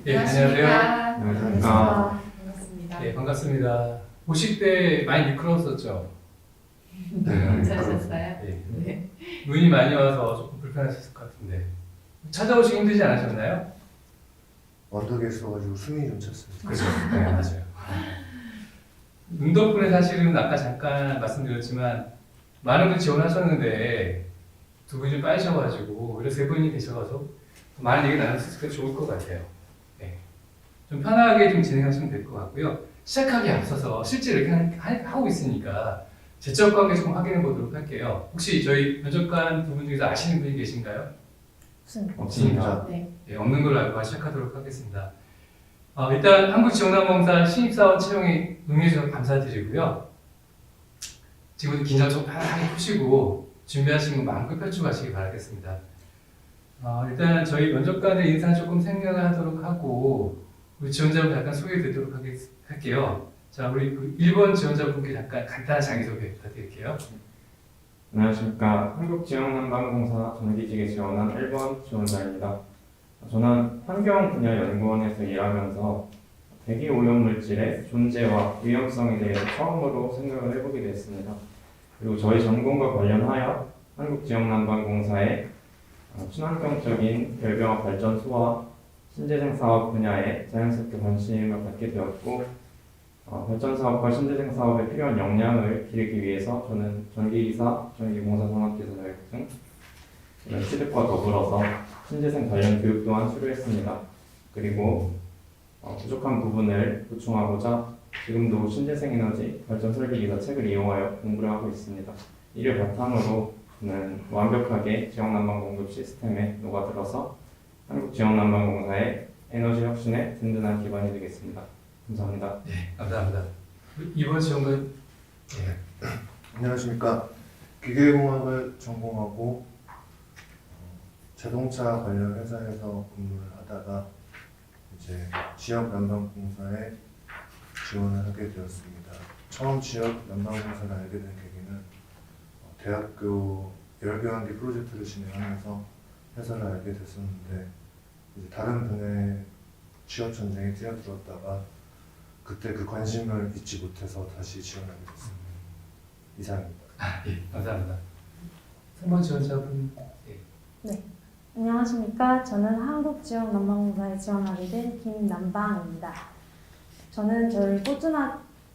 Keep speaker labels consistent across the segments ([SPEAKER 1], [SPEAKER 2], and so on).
[SPEAKER 1] 네, 안녕하세요.
[SPEAKER 2] 안녕하십니까.
[SPEAKER 1] 반갑습니다.
[SPEAKER 2] 네, 반갑습니다. 보실 때 많이 미끄러웠었죠?
[SPEAKER 1] 괜찮으셨어요?
[SPEAKER 2] 네.
[SPEAKER 1] 네.
[SPEAKER 2] 눈이 많이 와서 조금 불편하셨을 것 같은데 찾아오시기 힘들지 않으셨나요?
[SPEAKER 3] 언덕에 있어가지고 숨이 좀 찼어요.
[SPEAKER 2] 그렇죠. 네, 맞아요. 눈 덕분에 사실은 아까 잠깐 말씀드렸지만 많은 분 지원하셨는데 두 분이 좀 빠지셔가지고 오히려 세 분이 되셔가지고 많은 얘기 나눌 수 있어서 좋을 것 같아요. 네. 좀 편하게 좀 진행하시면 될 것 같고요. 시작하기에 앞서서 실제 이렇게 하고 있으니까 제적 관계 좀 확인해 보도록 할게요. 혹시 저희 면접관 두 분 중에서 아시는 분이 계신가요? 없습니다.
[SPEAKER 1] 네.
[SPEAKER 2] 네, 없는 걸로 알고 시작하도록 하겠습니다. 일단 한국지원난봉사 신입사원 채용에 응해주셔서 감사드리고요. 지금부터 긴장 좀 편하게 푸시고 준비하신 거 마음껏 펼쳐가시기 바라겠습니다. 일단 저희 면접관의 인사 조금 생략을 하도록 하고 우리 지원자분 잠깐 소개해 드리도록 할게요. 자, 우리 그 1번 지원자분께 잠깐 간단한 자기소개 부탁드릴게요.
[SPEAKER 4] 안녕하십니까. 한국지역난방공사 전기지계 지원한 1번 지원자입니다. 저는 환경 분야 연구원에서 일하면서 대기 오염물질의 존재와 위험성에 대해 처음으로 생각을 해보게 됐습니다. 그리고 저희 전공과 관련하여 한국지역난방공사의 친환경적인 별병합 발전소와 신재생 사업 분야에 자연스럽게 관심을 갖게 되었고, 발전 사업과 신재생 사업에 필요한 역량을 기르기 위해서 저는 전기이사, 전기공사 산업기사 자격증 이런 취득과 더불어서 신재생 관련 교육 또한 수료했습니다. 그리고 부족한 부분을 보충하고자 지금도 신재생 에너지 발전 설계 기사 책을 이용하여 공부를 하고 있습니다. 이를 바탕으로 저는 완벽하게 지역난방 공급 시스템에 녹아들어서 한국지역난방공사의 에너지 혁신에 든든한 기반이 되겠습니다. 감사합니다.
[SPEAKER 2] 네, 감사합니다. 2번 지원관. 네.
[SPEAKER 3] 안녕하십니까. 기계공학을 전공하고 자동차 관련 회사에서 근무를 하다가 이제 지역 난방공사에 지원을 하게 되었습니다. 처음 지역 난방공사를 알게 된 계기는 대학교 열교환기 프로젝트를 진행하면서 회사를 알게 됐었는데 이제 다른 분야의 취업 전쟁에 뛰어들었다가 그때 그 관심을 잊지 못해서 다시 지원하게 됐습니다. 이상입니다.
[SPEAKER 2] 예, 감사합니다. 3번 지원자분. 예.
[SPEAKER 5] 안녕하십니까. 저는 한국지역난방공사에 지원하게 된 김남방입니다. 저는 저를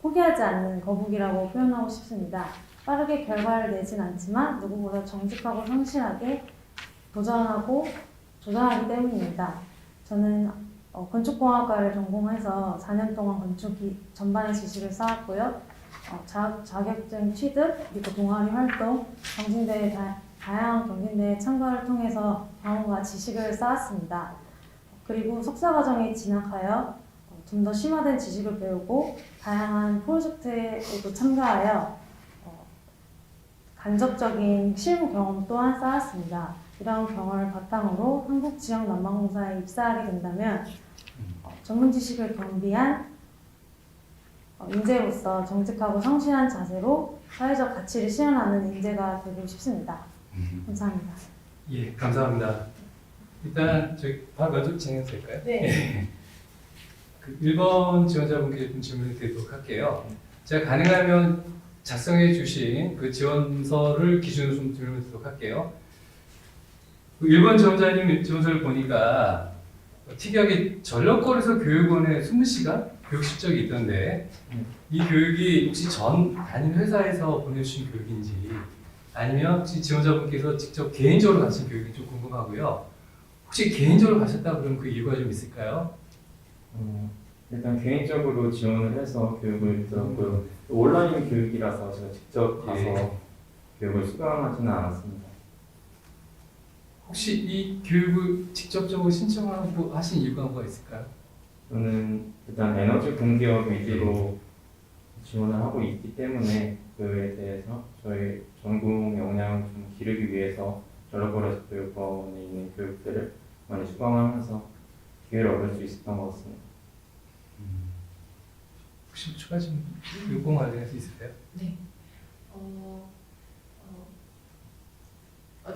[SPEAKER 5] 포기하지 않는 거북이라고 표현하고 싶습니다. 빠르게 결과를 내진 않지만 누구보다 정직하고 성실하게 도전하기 때문입니다. 저는 건축공학과를 전공해서 4년 동안 건축 전반의 지식을 쌓았고요. 자격증 취득, 그리고 동아리 활동, 경진대회 다양한 경진대회 참가를 통해서 경험과 지식을 쌓았습니다. 그리고 석사과정에 진학하여 좀 더 심화된 지식을 배우고 다양한 프로젝트에도 참가하여 간접적인 실무 경험 또한 쌓았습니다. 이러한 경험을 바탕으로 한국지역난방공사에 입사하게 된다면 전문 지식을 겸비한 인재로서 정직하고 성실한 자세로 사회적 가치를 실현하는 인재가 되고 싶습니다. 감사합니다.
[SPEAKER 2] 예, 감사합니다. 일단 저희 바로 면접 진행해도 될까요?
[SPEAKER 1] 네.
[SPEAKER 2] 그 1번 지원자분께 좀 질문을 드리도록 할게요. 제가 가능하면 작성해 주신 그 지원서를 기준으로 좀 질문을 드리도록 할게요. 그 1번 지원자님 지원서를 보니까 특이하게 전력거리에서 교육원에 20시간 교육 실적이 있던데 이 교육이 혹시 전 담임 회사에서 보내주신 교육인지 아니면 혹시 지원자분께서 직접 개인적으로 가신 교육인지 좀 궁금하고요. 혹시 개인적으로 가셨다 그러면 그 이유가 좀 있을까요?
[SPEAKER 4] 일단 개인적으로 지원을 해서 교육을 들었고요. 온라인 교육이라서 제가 직접 가서
[SPEAKER 2] 예.
[SPEAKER 4] 교육을 수강하지는 않았습니다.
[SPEAKER 2] 혹시 이 교육을 직접적으로 신청하고 하신 이유가 뭐가 있을까요?
[SPEAKER 4] 저는 일단 에너지 공기업 위주로 지원을 하고 있기 때문에 그에 대해서 저희 전공 역량을 좀 기르기 위해서 전력거래소 교육원에 있는 교육들을 많이 수강하면서 기회를 얻을 수 있었던 것 같습니다.
[SPEAKER 2] 혹시 추가 좀 요청 관련해서 있으세요?
[SPEAKER 1] 네.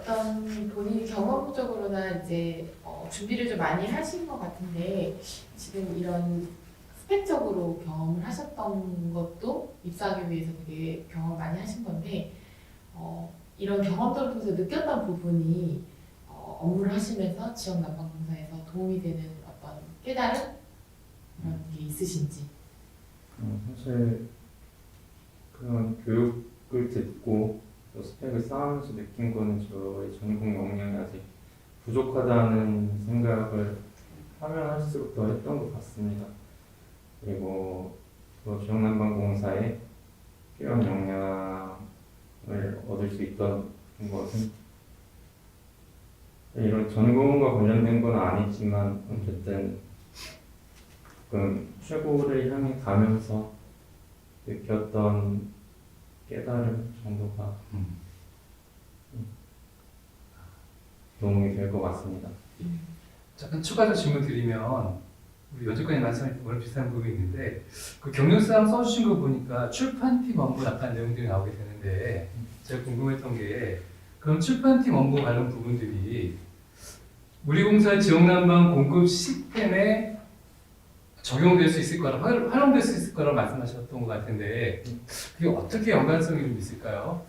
[SPEAKER 1] 어떤 본인이 경험적으로나 이제 준비를 좀 많이 하신 것 같은데 지금 이런 스펙적으로 경험을 하셨던 것도 입사하기 위해서 되게 경험을 많이 하신 건데 이런 경험들을 통해서 느꼈던 부분이 업무를 하시면서 지역난방공사에서 도움이 되는 어떤 깨달음 그런 게 있으신지.
[SPEAKER 4] 사실 그런 교육을 듣고 또 스펙을 쌓으면서 느낀 거는 저의 전공 역량이 아직 부족하다는 생각을 하면 할수록 더 했던 것 같습니다. 그리고 또 지역난방공사에 필요한 역량을 얻을 수 있던 것은 이런 전공과 관련된 건 아니지만 어쨌든 최고를 향해 가면서 느꼈던 깨달음 정도가 도움이 될 것 같습니다.
[SPEAKER 2] 잠깐 추가적 질문 드리면 우리 연주관님 말씀하신 거랑 비슷한 부분이 있는데 그 경력상 써주신 거 보니까 출판팀 업무 약간 내용들이 나오게 되는데 제가 궁금했던 게 그럼 출판팀 업무 관련 부분들이 우리 공사의 지역난방 공급 시스템에 적용될 수 있을 거라 활용될 수 있을 거라고 말씀하셨던 것 같은데 그게 어떻게 연관성이 좀 있을까요?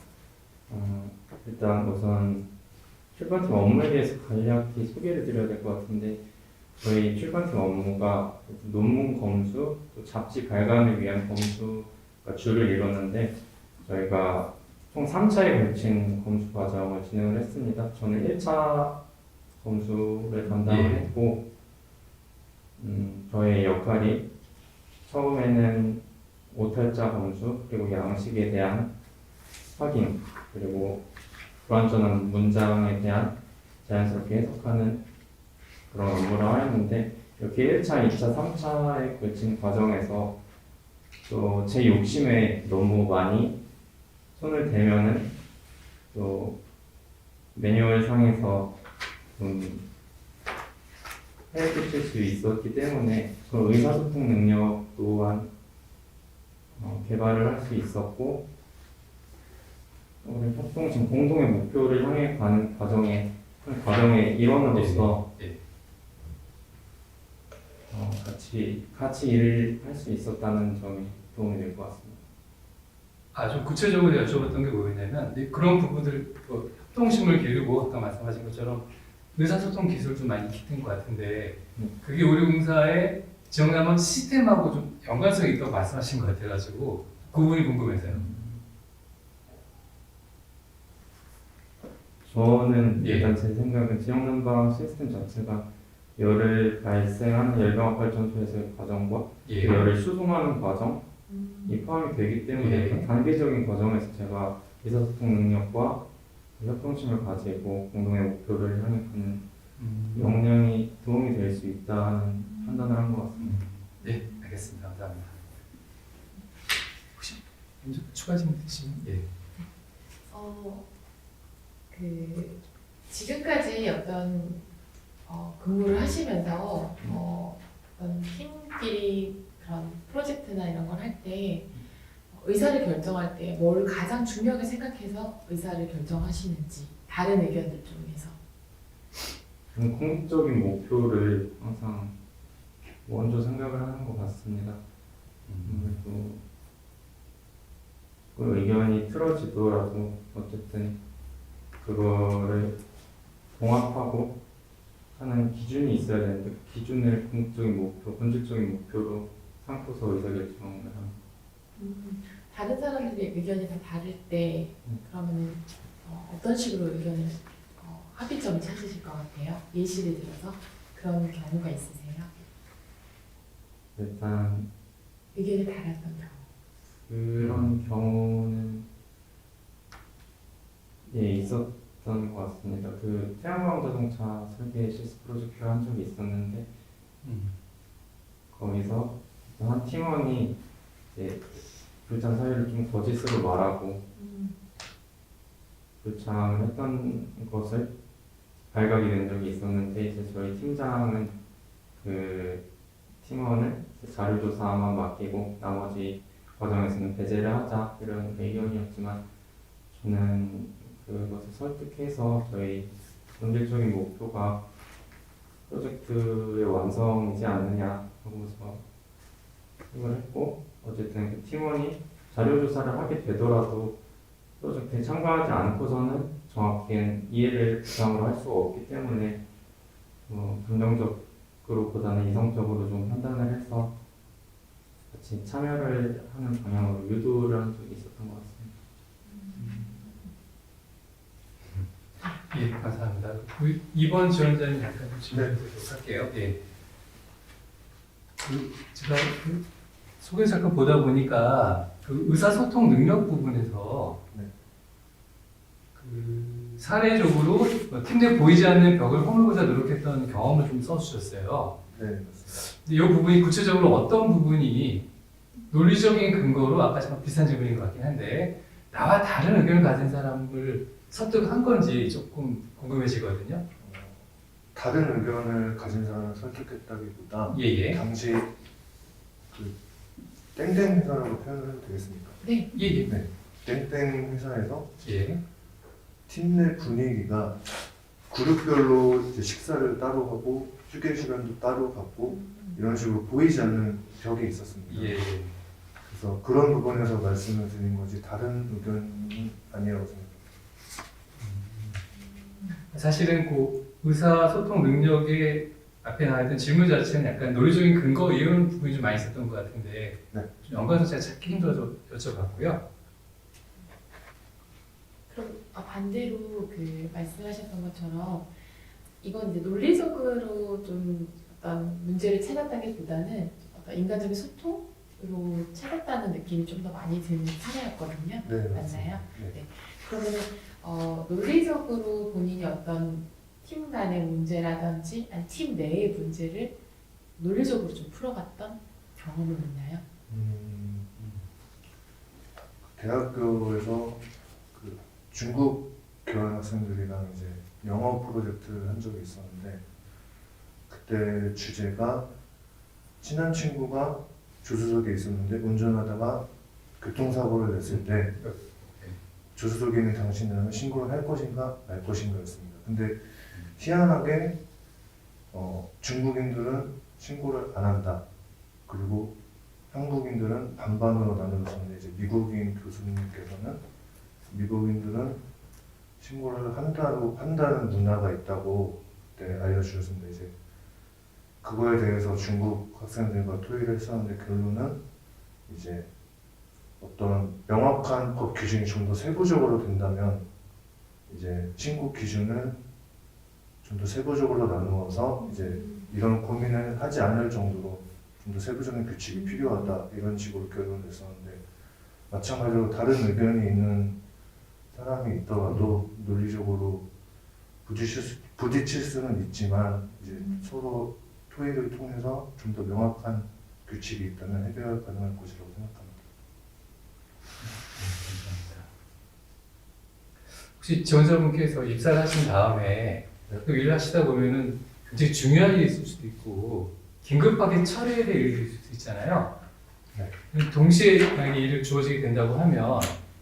[SPEAKER 4] 일단 우선 출판팀 업무에 대해서 간략히 소개를 드려야 될 것 같은데 저희 출판팀 업무가 논문 검수, 또 잡지 발간을 위한 검수가 주를 이루는데 저희가 총 3차에 걸친 검수 과정을 진행을 했습니다. 저는 1차 검수를 담당을 했고 저의 역할이 처음에는 오탈자 검수, 그리고 양식에 대한 확인, 그리고 불완전한 문장에 대한 자연스럽게 해석하는 그런 업무를 하였는데 이렇게 1차, 2차, 3차에 걸친 과정에서 또 제 욕심에 너무 많이 손을 대면은 또 매뉴얼 상에서 좀 해를 끼칠 수 있었기 때문에 그 의사소통 능력 또한 개발을 할 수 있었고 우리 협동 지금 공동의 목표를 향해 가는 과정의 일원으로서 같이 일을 할 수 있었다는 점이 도움이 될 것 같습니다.
[SPEAKER 2] 좀 구체적으로 여쭤봤던 게 뭐였냐면 그런 부분들 협동심을 기르고 아까 말씀하신 것처럼 의사소통 기술도 많이 기른 것 같은데 그게 우리 공사의 지역난방 시스템하고 좀 연관성이 있다고 말씀하신 것 같아가지고 그 부분이 궁금해서요.
[SPEAKER 4] 저는 일단 제 생각은 지역난방 시스템 자체가 열을 발생하는 열병합발전소에서의 과정과 그 열을 수송하는 과정이 포함이 되기 때문에 그 단계적인 과정에서 제가 의사소통 능력과 협동심을 가지고 공동의 목표를 향해 가는 역량이 도움이 될 수 있다는 판단을 한 것 같습니다.
[SPEAKER 2] 네, 알겠습니다. 감사합니다. 혹시 추가 질문 있으시면
[SPEAKER 1] 지금까지 어떤 근무를 하시면서 어떤 팀끼리 그런 프로젝트나 이런 걸 할 때 의사를 결정할 때 뭘 가장 중요하게 생각해서 의사를 결정하시는지 다른 의견들 중에서.
[SPEAKER 4] 공적인 목표를 항상 먼저 생각을 하는 것 같습니다. 그리고 그 의견이 틀어지더라도 어쨌든 그거를 종합하고 하는 기준이 있어야 되는데 그 기준을 궁극적인 목표, 본질적인 목표로 삼고서 의사결정을 합니다.
[SPEAKER 1] 다른 사람들의 의견이 다 다를 때 그러면 어떤 식으로 의견을 합의점을 찾으실 것 같아요? 예시를 들어서 그런 경우가 있으세요?
[SPEAKER 4] 일단
[SPEAKER 1] 의견이 달랐던 경우.
[SPEAKER 4] 그런 경우는 있었던 것 같습니다. 그 태양광 자동차 설계 실습 프로젝트를 한 적이 있었는데 거기서 한 팀원이 이제 불참 사유를 좀 거짓으로 말하고 불참을 했던 것을 발각이 된 적이 있었는데 이제 저희 팀장은 그 팀원을 자료 조사만 맡기고 나머지 과정에서는 배제를 하자 이런 의견이었지만 저는 그것을 설득해서 저희 본질적인 목표가 프로젝트의 완성이지 않느냐 하고서 생각을 했고, 어쨌든 그 팀원이 자료조사를 하게 되더라도 프로젝트에 참가하지 않고서는 정확히 이해를 구상으로 할 수가 없기 때문에 감정적으로보다는 이성적으로 좀 판단을 해서 같이 참여를 하는 방향으로 유도를 한 적이 있었던 것 같습니다.
[SPEAKER 2] 예, 감사합니다. 그 2번 지원자님 약간 질문 드리도록 할게요. 예. 제가 속에서 잠깐 보다 보니까 그 의사소통 능력 부분에서
[SPEAKER 3] 네.
[SPEAKER 2] 그 사례적으로 팀 내 보이지 않는 벽을 허물고자 노력했던 경험을 좀 써주셨어요.
[SPEAKER 3] 네, 맞습니다.
[SPEAKER 2] 근데 이 부분이 구체적으로 어떤 부분이 논리적인 근거로 아까 좀 비슷한 질문인 것 같긴 한데 나와 다른 의견을 가진 사람을 설득한 건지 조금 궁금해지거든요.
[SPEAKER 3] 다른 의견을 가진 사람을 설득했다기보다
[SPEAKER 2] 예예.
[SPEAKER 3] 당시 그 땡땡 회사라고 표현을 해도 되겠습니까?
[SPEAKER 1] 네.
[SPEAKER 2] 예예.
[SPEAKER 3] 땡땡 회사에서
[SPEAKER 2] 예.
[SPEAKER 3] 팀 내 분위기가 그룹별로 이제 식사를 따로 하고 휴게 시간도 따로 갖고 이런 식으로 보이지 않는 벽이 있었습니다.
[SPEAKER 2] 예.
[SPEAKER 3] 그래서 그런 부분에서 말씀을 드린 거지 다른 의견은 아니라고 생각합니다.
[SPEAKER 2] 사실은 그 의사소통 능력의 앞에 나왔던 질문 자체는 약간 논리적인 근거 이런 부분이 좀 많이 있었던 것 같은데
[SPEAKER 3] 네.
[SPEAKER 2] 좀 연관해서 제가 찾기 힘들어서 여쭤봤고요.
[SPEAKER 1] 그럼 반대로 그 말씀하셨던 것처럼 이건 이제 논리적으로 좀 어떤 문제를 찾았다기보다는 어떤 인간적인 소통으로 찾았다는 느낌이 좀 더 많이 드는 사례였거든요.
[SPEAKER 3] 네,
[SPEAKER 1] 맞나요?
[SPEAKER 3] 네.
[SPEAKER 1] 그러면은 논리적으로 본인이 어떤 팀 간의 문제라든지 아니 팀 내의 문제를 논리적으로 좀 풀어갔던 경험은 있나요?
[SPEAKER 3] 대학교에서 그 중국 교환학생들이랑 이제 영어 프로젝트를 한 적이 있었는데 그때 주제가 친한 친구가 조수석에 있었는데 운전하다가 교통사고를 냈을 때 조수석에 있는 당신이라면 신고를 할 것인가 말 것인가였습니다. 근데 희한하게 중국인들은 신고를 안 한다. 그리고 한국인들은 반반으로 나누었는데 이제 미국인 교수님께서는 미국인들은 신고를 한다는 문화가 있다고 그때 알려주셨습니다. 이제 그거에 대해서 중국 학생들과 토의를 했었는데 결론은 이제 어떤 명확한 법 기준이 좀 더 세부적으로 된다면 이제 신고 기준을 좀 더 세부적으로 나누어서 이제 이런 고민을 하지 않을 정도로 좀 더 세부적인 규칙이 필요하다 이런 식으로 결론을 냈었는데 마찬가지로 다른 의견이 있는 사람이 있더라도 논리적으로 부딪힐 수는 있지만 이제 서로 토의를 통해서 좀 더 명확한 규칙이 있다면 해결 가능할 것이라고 생각합니다.
[SPEAKER 2] 감사합니다. 혹시 지원자분께서 입사를 하신 다음에 또 일을 하시다 보면은 굉장히 중요한 일이 있을 수도 있고 긴급하게 처리해야 될 일이 있을 수 있잖아요.
[SPEAKER 3] 네.
[SPEAKER 2] 동시에 만약에 일을 주어지게 된다고 하면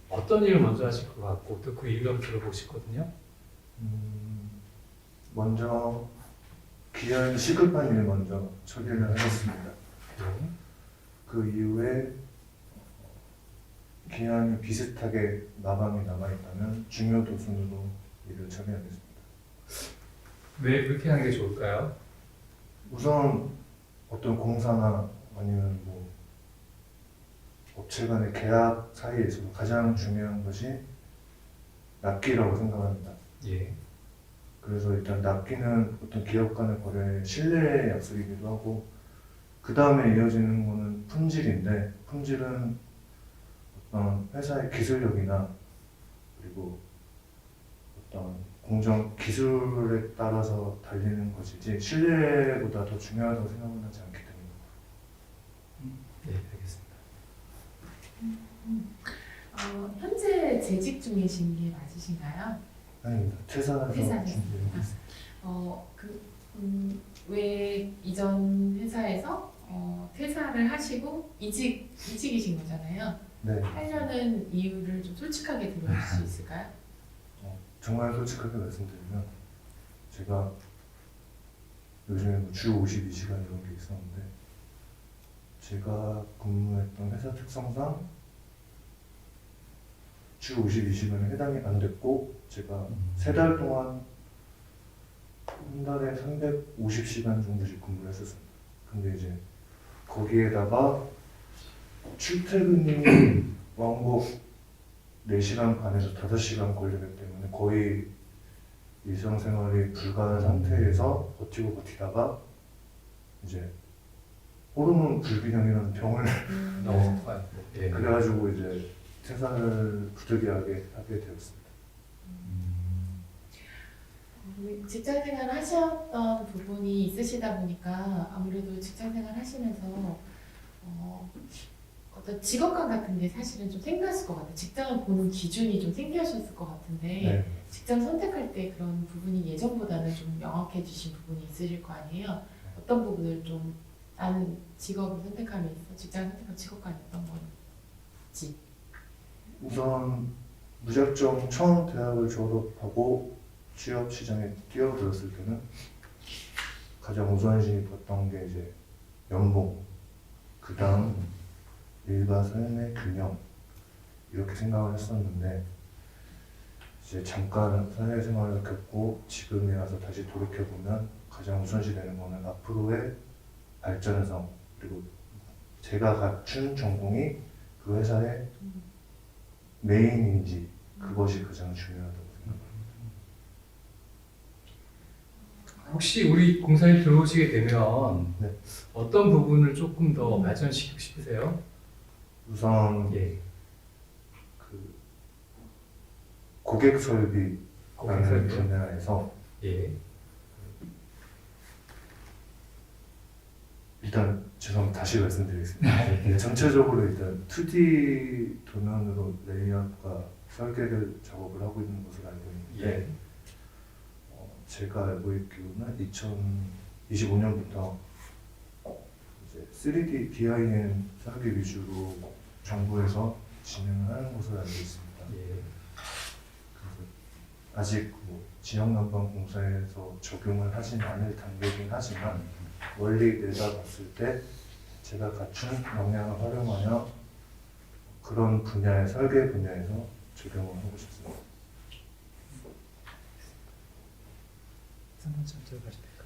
[SPEAKER 2] 어떤 일을 먼저 하실 것 같고 또 그 이유를 한번 들어보고 싶거든요.
[SPEAKER 3] 먼저 기한 시급한 일 먼저 처리를 하겠습니다.
[SPEAKER 2] 네.
[SPEAKER 3] 그 이후에 기한이 비슷하게 마감이 남아있다면 중요도 순으로 일을 처리하겠습니다.
[SPEAKER 2] 왜 그렇게 하는 게 좋을까요?
[SPEAKER 3] 우선 어떤 공사나 아니면 뭐 업체 간의 계약 사이에서 가장 중요한 것이 납기라고 생각합니다.
[SPEAKER 2] 예.
[SPEAKER 3] 그래서 일단 납기는 어떤 기업 간의 거래의 신뢰의 약속이기도 하고 그 다음에 이어지는 거는 품질인데 품질은 어떤 회사의 기술력이나 그리고 어떤 공정 기술에 따라서 달리는 것이지 신뢰보다 더 중요하다고 생각은 하지 않기 때문입니다.
[SPEAKER 2] 네, 알겠습니다.
[SPEAKER 1] 현재 재직 중이신 게 맞으신가요?
[SPEAKER 3] 아닙니다. 퇴사해서
[SPEAKER 1] 퇴사하셨습니다.
[SPEAKER 3] 준비하고 있습니다.
[SPEAKER 1] 왜 이전 회사에서 퇴사를 하시고 이직이신 거잖아요.
[SPEAKER 3] 네.
[SPEAKER 1] 하려는 이유를 좀 솔직하게 들어줄 수 있을까요?
[SPEAKER 3] 정말 솔직하게 말씀드리면 제가 요즘에 뭐주 52시간 이런 게 있었는데 제가 근무했던 회사 특성상 주 52시간에 해당이 안 됐고 제가 3달 동안 한 달에 350시간 정도씩 근무를 했었습니다. 근데 이제 거기에다가 출퇴근이 왕복 4시간 반에서 5시간 걸리기 때문에 거의 일상생활이 불가능한 상태에서 버티다가 이제 호르몬 불균형이라는 병을
[SPEAKER 2] 예.
[SPEAKER 3] 그래가지고 이제 퇴사를 부득이하게 하게 되었습니다.
[SPEAKER 1] 직장생활 하셨던 부분이 있으시다 보니까 아무래도 직장생활 하시면서 어떤 직업관 같은 게 사실은 좀 생겼을 것 같아요. 직장을 보는 기준이 좀 생기셨을 것 같은데
[SPEAKER 3] 네.
[SPEAKER 1] 직장 선택할 때 그런 부분이 예전보다는 좀 명확해지신 부분이 있으실 거 아니에요? 어떤 부분을 좀 나는 직업을 선택함에 있어 직장 선택한 직업관이 어떤 건지.
[SPEAKER 3] 우선 무작정 처음 대학을 졸업하고 취업 시장에 뛰어들었을 때는 가장 우선순위 봤던 게 이제 연봉, 그 다음 일과 삶의 균형 이렇게 생각을 했었는데 이제 잠깐 사회생활을 겪고 지금에 와서 다시 돌이켜보면 가장 우선시 되는 거는 앞으로의 발전성 그리고 제가 갖춘 전공이 그 회사의 메인인지 그것이 가장 중요하다고 생각합니다.
[SPEAKER 2] 혹시 우리 공사에 들어오시게 되면
[SPEAKER 3] 네.
[SPEAKER 2] 어떤 부분을 조금 더 발전시키고 싶으세요?
[SPEAKER 3] 우선
[SPEAKER 2] 예.
[SPEAKER 3] 그 고객 설비라는
[SPEAKER 2] 고객
[SPEAKER 3] 분야에서
[SPEAKER 2] 예.
[SPEAKER 3] 일단 죄송합니다. 다시 말씀드리겠습니다. 전체적으로 일단 2D 도면으로 레이아웃과 설계를 작업을 하고 있는 것으로 알고 있는데
[SPEAKER 2] 예.
[SPEAKER 3] 제가 알고 있기로는 2025년부터 이제 3D DIM 설계 위주로 정부에서 진행을 하는 것으로 알고 있습니다.
[SPEAKER 2] 예.
[SPEAKER 3] 그래서 아직 뭐 지역난방공사에서 적용을 하진 않을 단계이긴 하지만 멀리 내다봤을 때 제가 갖춘 역량을 활용하여 그런 분야의 설계 분야에서 적용을 하고 싶습니다.
[SPEAKER 2] 3번 좀 가실까요?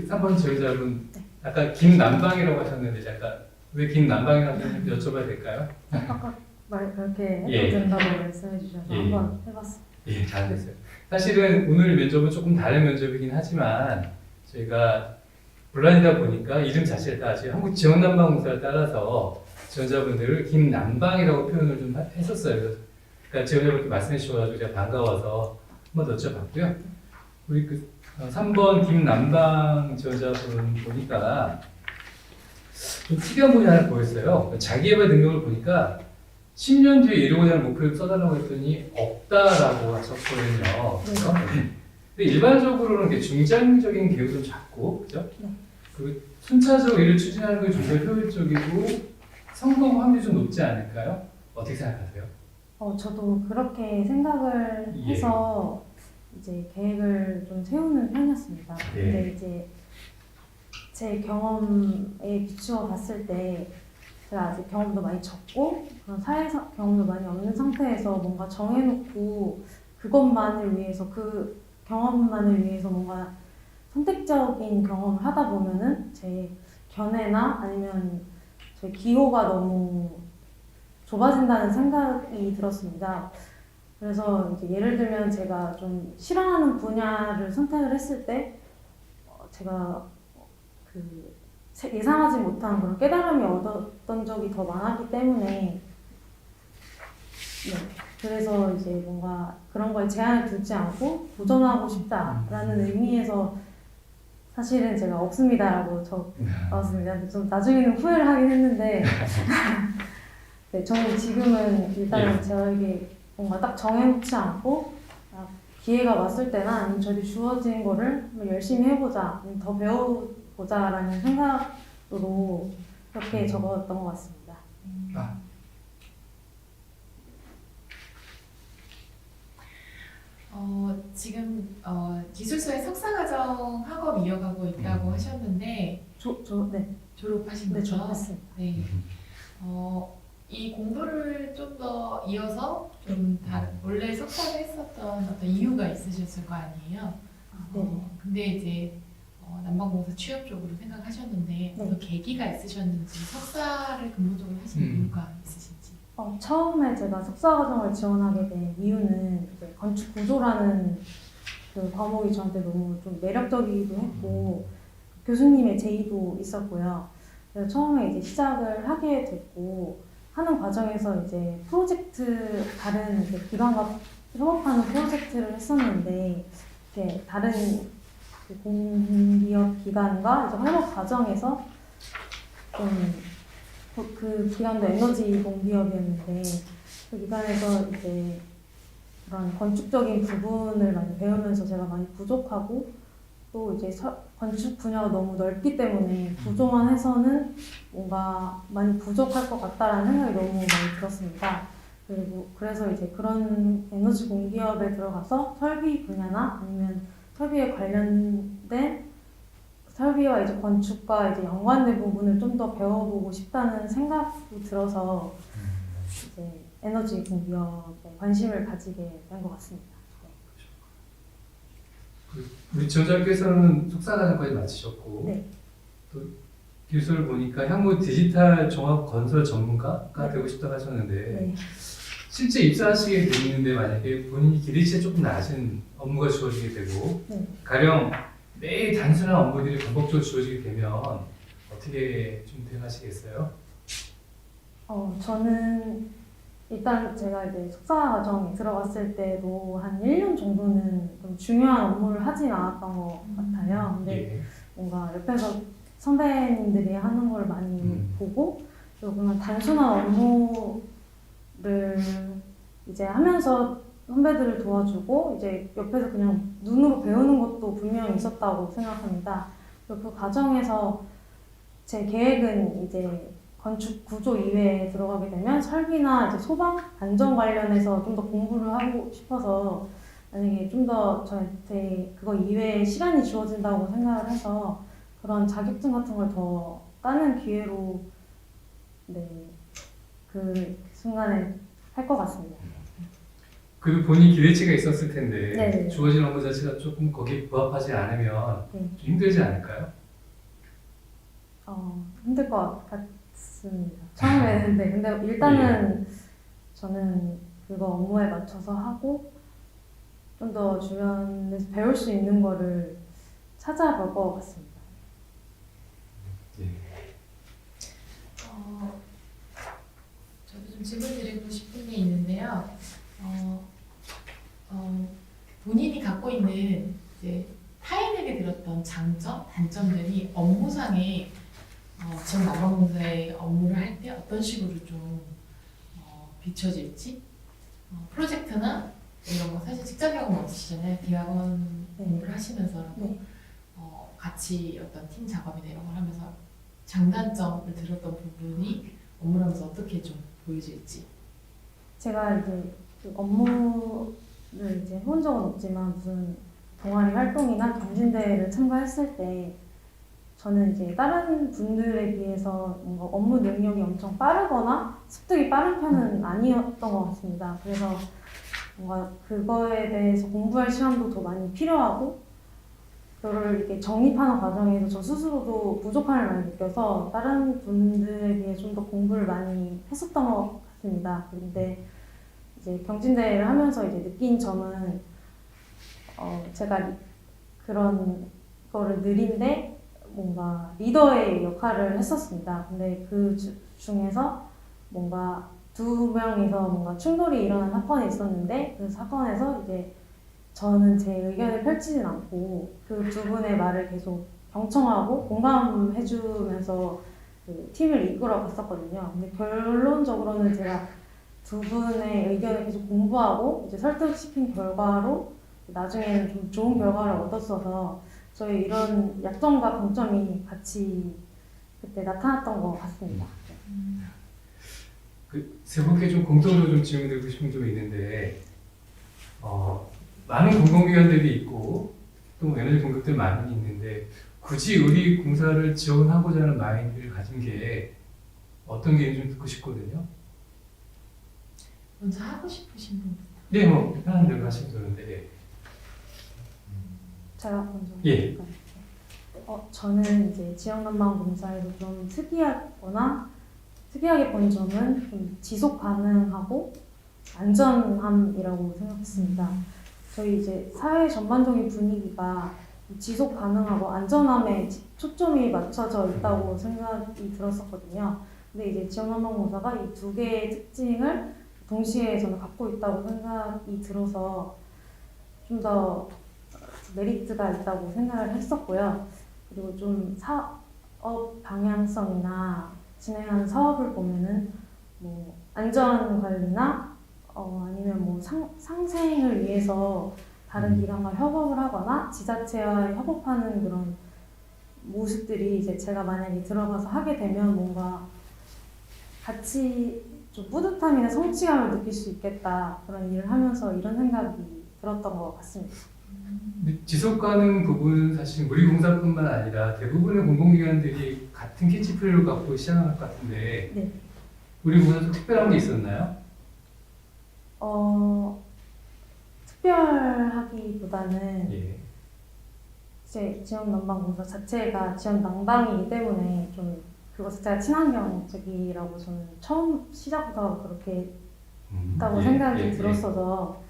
[SPEAKER 2] 3번 저희자분 아까 김남방이라고 하셨는데 잠깐 왜 김남방이라고 하셨는지 여쭤봐도 될까요?
[SPEAKER 5] 아까 그렇게 해도
[SPEAKER 2] 예.
[SPEAKER 5] 된다고 말씀해 주셔서
[SPEAKER 2] 예.
[SPEAKER 5] 한번 해봤습니다.
[SPEAKER 2] 예, 잘됐어요. 사실은 오늘 면접은 조금 다른 면접이긴 하지만 저희가 블라인드다 보니까 이름 자체를 따라 한국지역난방공사를 따라서 지원자분들을 김남방이라고 표현을 좀 했었어요. 그러니까 지원자분께 말씀해 주셔가지고 제가 반가워서 한번 더 여쭤봤고요. 우리 그 3번 김남방 지원자분 보니까 좀 특이한 분이 하나 보였어요. 자기개발 능력을 보니까 10년 뒤에 이루고자 하는 목표를 써달라고 했더니 없다라고 하셨거든요. 그죠? 근데 일반적으로는 이렇게 중장기적인 계획을 좀 잡고, 그죠?
[SPEAKER 5] 네.
[SPEAKER 2] 그 순차적으로 일을 추진하는 게 좀 더 효율적이고 성공 확률이 좀 높지 않을까요? 어떻게 생각하세요?
[SPEAKER 5] 저도 그렇게 생각을
[SPEAKER 2] 예.
[SPEAKER 5] 해서 이제 계획을 좀 세우는 편이었습니다.
[SPEAKER 2] 예.
[SPEAKER 5] 근데 이제 제 경험에 비추어 봤을 때 제가 아직 경험도 많이 적고 그런 사회사 경험도 많이 없는 상태에서 뭔가 정해놓고 그것만을 위해서 그 경험만을 위해서 뭔가 선택적인 경험을 하다 보면은 제 견해나 아니면 제 기호가 너무 좁아진다는 생각이 들었습니다. 그래서 이제 예를 들면 제가 좀 싫어하는 분야를 선택을 했을 때 제가 그 예상하지 못한 그런 깨달음이 얻었던 적이 더 많았기 때문에 네, 그래서 이제 뭔가 그런 거에 제한을 두지 않고 도전하고 싶다라는 의미에서 사실은 제가 없습니다라고 적었습니다. 근데 좀 나중에는 후회를 하긴 했는데 네, 저는 지금은 일단은 저에게 뭔가 딱 정해놓지 않고 기회가 왔을 때나 아니면 저에게 주어진 거를 한번 열심히 해보자, 아니면 더 배워보자라는 생각으로 그렇게 적었던 것 같습니다.
[SPEAKER 1] 지금 기술소에 석사과정 학업 이어가고 있다고 하셨는데
[SPEAKER 5] 네,
[SPEAKER 1] 졸업하신
[SPEAKER 5] 네,
[SPEAKER 1] 거죠?
[SPEAKER 5] 졸업했습니다.
[SPEAKER 1] 네. 이 공부를 좀 더 이어서 좀 다른 원래 석사를 했었던 어떤 이유가 있으셨을 거 아니에요?
[SPEAKER 5] 네.
[SPEAKER 1] 근데 이제 난방공사 취업 쪽으로 생각하셨는데 어떤 계기가 있으셨는지 석사를 근본적으로 하신 이유가 있으신지?
[SPEAKER 5] 처음에 제가 석사과정을 지원하게 된 이유는 이제 건축 구조라는 그 과목이 저한테 너무 좀 매력적이기도 했고 교수님의 제의도 있었고요. 그래서 처음에 이제 시작을 하게 됐고 하는 과정에서 이제 다른 이제 기관과 협업하는 프로젝트를 했었는데 이렇게 다른 그 공기업 기관과 이제 협업 과정에서 좀 그 기관도 에너지 공기업이었는데 그 기관에서 이제 그런 건축적인 부분을 많이 배우면서 제가 많이 부족하고 또 이제 건축 분야가 너무 넓기 때문에 구조만 해서는 뭔가 많이 부족할 것 같다라는 생각이 너무 많이 들었습니다. 그리고 그래서 이제 그런 에너지 공기업에 들어가서 설비 분야나 아니면 설비에 관련된 설비와 이제 건축과 이제 연관된 부분을 좀 더 배워보고 싶다는 생각도 들어서 이제 에너지 공기업에 관심을 가지게 된 것 같습니다.
[SPEAKER 2] 우리 지원자께서는 석사과정까지 마치셨고
[SPEAKER 5] 네.
[SPEAKER 2] 또 기술을 보니까 향후 디지털 종합 건설 전문가가
[SPEAKER 5] 네.
[SPEAKER 2] 되고 싶다고 하셨는데
[SPEAKER 5] 네.
[SPEAKER 2] 실제 입사하시게 되는데 만약에 본인이 기대치에 조금 낮은 업무가 주어지게 되고
[SPEAKER 5] 네.
[SPEAKER 2] 가령 매일 단순한 업무들이 반복적으로 주어지게 되면 어떻게 좀 대응하시겠어요?
[SPEAKER 5] 저는 일단 제가 이제 석사과정에 들어갔을 때도 한 1년 정도는 좀 중요한 업무를 하진 않았던 것 같아요. 근데
[SPEAKER 2] 예.
[SPEAKER 5] 뭔가 옆에서 선배님들이 하는 걸 많이 보고 그리고 그냥 단순한 업무를 이제 하면서 선배들을 도와주고 이제 옆에서 그냥 눈으로 배우는 것도 분명히 있었다고 생각합니다. 그리고 그 과정에서 제 계획은 이제 건축 구조 이외에 들어가게 되면 설비나 이제 소방 안전 관련해서 좀 더 공부를 하고 싶어서 만약에 좀 더 저한테 그거 이외에 시간이 주어진다고 생각을 해서 그런 자격증 같은 걸 더 따는 기회로 그 순간에 할 것 같습니다.
[SPEAKER 2] 그래도 본인 기대치가 있었을 텐데
[SPEAKER 5] 네네.
[SPEAKER 2] 주어진 업무 자체가 조금 거기에 부합하지 않으면
[SPEAKER 5] 네.
[SPEAKER 2] 좀 힘들지 않을까요?
[SPEAKER 5] 힘들 것 같습니다. 처음에는 근데 일단은 저는 그거 업무에 맞춰서 하고 좀 더 주변에서 배울 수 있는 거를 찾아볼 것 같습니다.
[SPEAKER 1] 저도 좀 질문 드리고 싶은 게 있는데요. 본인이 갖고 있는 이제 타인에게 들었던 장점, 단점들이 업무상에 지금 난방공사의 업무를 할 때 어떤 식으로 좀 비춰질지 프로젝트나 이런 거 사실 직장 경험 없으시잖아요. 대학원 공부를 하시면서라도
[SPEAKER 5] 네.
[SPEAKER 1] 같이 어떤 팀 작업이나 이런 걸 하면서 장단점을 들었던 부분이 업무를 하면서 어떻게 좀 보여질지.
[SPEAKER 5] 제가 이제 그 업무를 이제 해본 적은 없지만 무슨 동아리 활동이나 경진대회를 참가했을 때 저는 이제 다른 분들에 비해서 뭔가 업무 능력이 엄청 빠르거나 습득이 빠른 편은 아니었던 것 같습니다. 그래서 뭔가 그거에 대해서 공부할 시간도 더 많이 필요하고 그거를 이렇게 정립하는 과정에서 저 스스로도 부족함을 많이 느껴서 다른 분들에 비해 좀 더 공부를 많이 했었던 것 같습니다. 근데 이제 경진대회를 하면서 이제 느낀 점은 제가 그런 거를 느린데 뭔가 리더의 역할을 했었습니다. 근데 그 중에서 뭔가 두 명이서 뭔가 충돌이 일어난 사건이 있었는데 그 사건에서 이제 저는 제 의견을 펼치진 않고 그 두 분의 말을 계속 경청하고 공감해주면서 그 팀을 이끌어 갔었거든요. 근데 결론적으로는 제가 두 분의 의견을 계속 공부하고 이제 설득시킨 결과로 나중에는 좀 좋은 결과를 얻었어서 저희 이런 약점과 강점이 같이 그때 나타났던 것 같습니다.
[SPEAKER 2] 그 세 분께 좀 공통으로 좀 질문드리고 싶은 점이 있는데 많은 공공기관들이 있고 또 에너지 공급들 많이 있는데 굳이 우리 공사를 지원하고자 하는 마인드를 가진 게 어떤 게 좀 듣고 싶거든요.
[SPEAKER 1] 먼저 하고 싶으신 분.
[SPEAKER 2] 네, 뭐 편한 대로 하시면 되는데
[SPEAKER 5] 제가 먼저
[SPEAKER 2] 예.
[SPEAKER 5] 할까요? 저는 이제 지역난방공사에서 좀 특이하게 본 점은 좀 지속 가능하고 안전함이라고 생각했습니다. 저희 이제 사회 전반적인 분위기가 지속 가능하고 안전함에 초점이 맞춰져 있다고 생각이 들었었거든요. 근데 이제 지역난방공사가 이 두 개의 특징을 동시에 저는 갖고 있다고 생각이 들어서 좀 더 메리트가 있다고 생각을 했었고요. 그리고 좀 사업 방향성이나 진행하는 사업을 보면은 뭐 안전 관리나 아니면 뭐 상생을 위해서 다른 기관과 협업을 하거나 지자체와 협업하는 그런 모습들이 이제 제가 만약에 들어가서 하게 되면 뭔가 같이 좀 뿌듯함이나 성취감을 느낄 수 있겠다 그런 일을 하면서 이런 생각이 들었던 것 같습니다.
[SPEAKER 2] 근데 지속 가능 부분은 사실 우리 공사뿐만 아니라 대부분의 공공기관들이 같은 캐치프레이를 갖고 시작한 것 같은데
[SPEAKER 5] 네.
[SPEAKER 2] 우리 공사도 특별한 게 있었나요?
[SPEAKER 5] 특별하기보다는
[SPEAKER 2] 예.
[SPEAKER 5] 이제 지역난방공사 자체가 지역난방이기 때문에 좀 그것 자체가 친환경적이라고 저는 처음 시작부터 그렇게 했다고 생각이 들었어서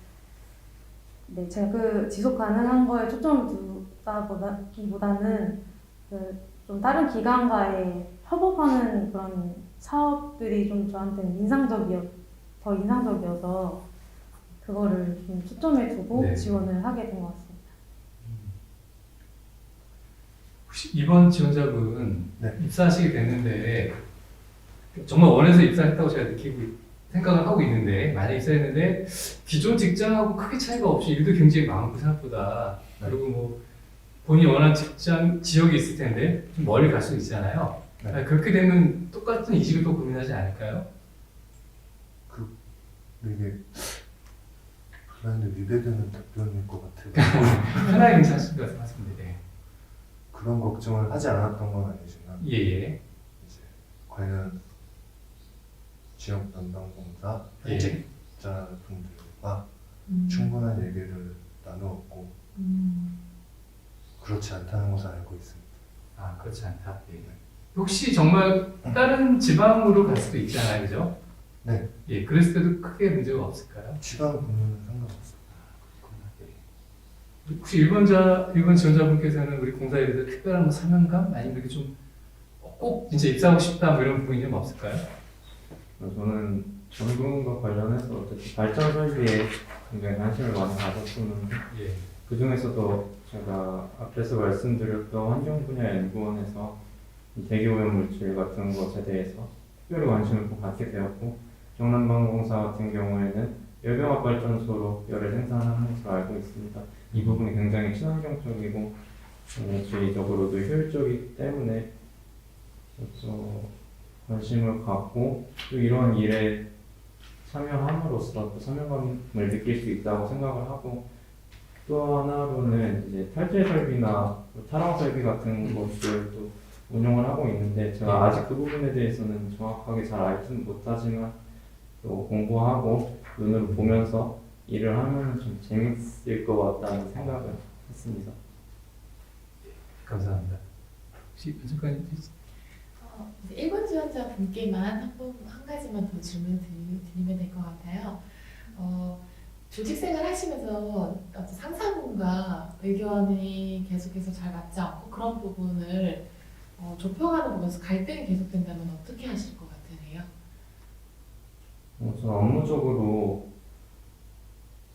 [SPEAKER 5] 네, 제가 그 지속 가능한 거에 초점을 두다기보다는 그 좀 다른 기관과의 협업하는 그런 사업들이 좀 저한테는 더 인상적이어서 그거를 좀 초점에 두고
[SPEAKER 2] 네.
[SPEAKER 5] 지원을 하게 된 것 같습니다.
[SPEAKER 2] 혹시 이번 지원자분
[SPEAKER 3] 네.
[SPEAKER 2] 입사하시게 됐는데 정말 원해서 입사했다고 제가 생각을 하고 있는데 만약 입사했는데 기존 직장하고 크게 차이가 없이 일도 굉장히 많고 생각보다
[SPEAKER 3] 네.
[SPEAKER 2] 그리고 뭐 본인이 원하는 직장 지역이 있을 텐데 좀 멀리 갈 수 있잖아요.
[SPEAKER 3] 네.
[SPEAKER 2] 아니, 그렇게 되면 똑같은 이직을 또 고민하지 않을까요?
[SPEAKER 3] 이게 그런데 미래되는 답변일 것 같아요.
[SPEAKER 2] 편하게 괜찮으신 것 같습니다. 네.
[SPEAKER 3] 그런 걱정을 하지 않았던 건 아니지만
[SPEAKER 2] 예예.
[SPEAKER 3] 이제 관련 지역 난방공사
[SPEAKER 2] 예.
[SPEAKER 3] 현직자분들과 충분한 얘기를 나누었고 그렇지 않다는 것을 알고 있습니다.
[SPEAKER 2] 아 그렇지 않다. 예. 혹시 정말 다른 지방으로 갈 수도 있잖아요, 그죠?
[SPEAKER 3] 네.
[SPEAKER 2] 예, 그랬을 때도 크게 문제가 없을까요?
[SPEAKER 3] 지방 근무는 상관없습니다.
[SPEAKER 2] 혹시 일본 지원자분께서는 우리 공사에 대해서 특별한 뭐 사명감 아니면 이렇게 좀 꼭 진짜 입사하고 싶다 뭐 이런 부분이 좀 없을까요?
[SPEAKER 4] 저는 전공과 관련해서 어쨌든 발전 설비에 굉장히 관심을 많이 가졌었는데
[SPEAKER 2] 예.
[SPEAKER 4] 그 중에서도 제가 앞에서 말씀드렸던 환경 분야 연구원에서 이 대기오염 물질 같은 것에 대해서 특별히 관심을 갖게 되었고 경남방공사 같은 경우에는 열병합 발전소로 열을 생산하는 것으로 알고 있습니다. 이 부분이 굉장히 친환경적이고 에너지적으로도 효율적이기 때문에 관심을 갖고 또 이런 일에 참여함으로써 또 사명감을 느낄 수 있다고 생각을 하고 또 하나로는 이제 탈재 설비나 차량 설비 같은 것들도 운영을 하고 있는데 제가 아직 그 부분에 대해서는 정확하게 잘 알지는 못하지만 또 공부하고 눈으로 보면서 일을 하면 좀 재밌을 것 같다는 생각을 했습니다.
[SPEAKER 2] 감사합니다. 혹시 연습관님
[SPEAKER 1] 이제 1번 지원자 분께만 한 가지만 더 질문 드리면 될 것 같아요. 조직생활 하시면서 상사분과 의견이 계속해서 잘 맞지 않고 그런 부분을 좁혀가는 부분에서 갈등이 계속된다면 어떻게 하실 것 같으세요?
[SPEAKER 4] 저는 업무적으로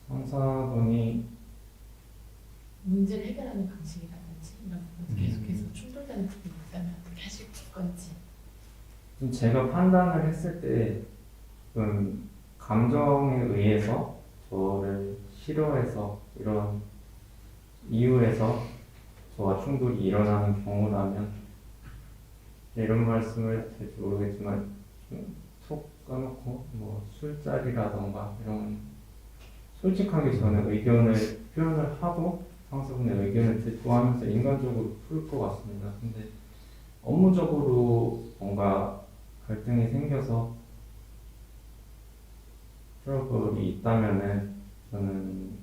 [SPEAKER 4] 상사분이
[SPEAKER 1] 문제를 해결하는 방식이라든지 이런 부분에서 계속해서 충돌되는 부분이 있다면 어떻게 하실 건지.
[SPEAKER 4] 좀 제가 판단을 했을 때 좀 감정에 의해서 저를 싫어해서 이런 이유에서 저와 충돌이 일어나는 경우라면 이런 말씀을 될지 모르겠지만 좀 속 까놓고 뭐 술자리라던가 이런 솔직하게 저는 의견을 표현을 하고 상사분의 의견을 듣고 하면서 인간적으로 풀 것 같습니다. 근데 업무적으로 뭔가 갈등이 생겨서 트러블이 있다면은 저는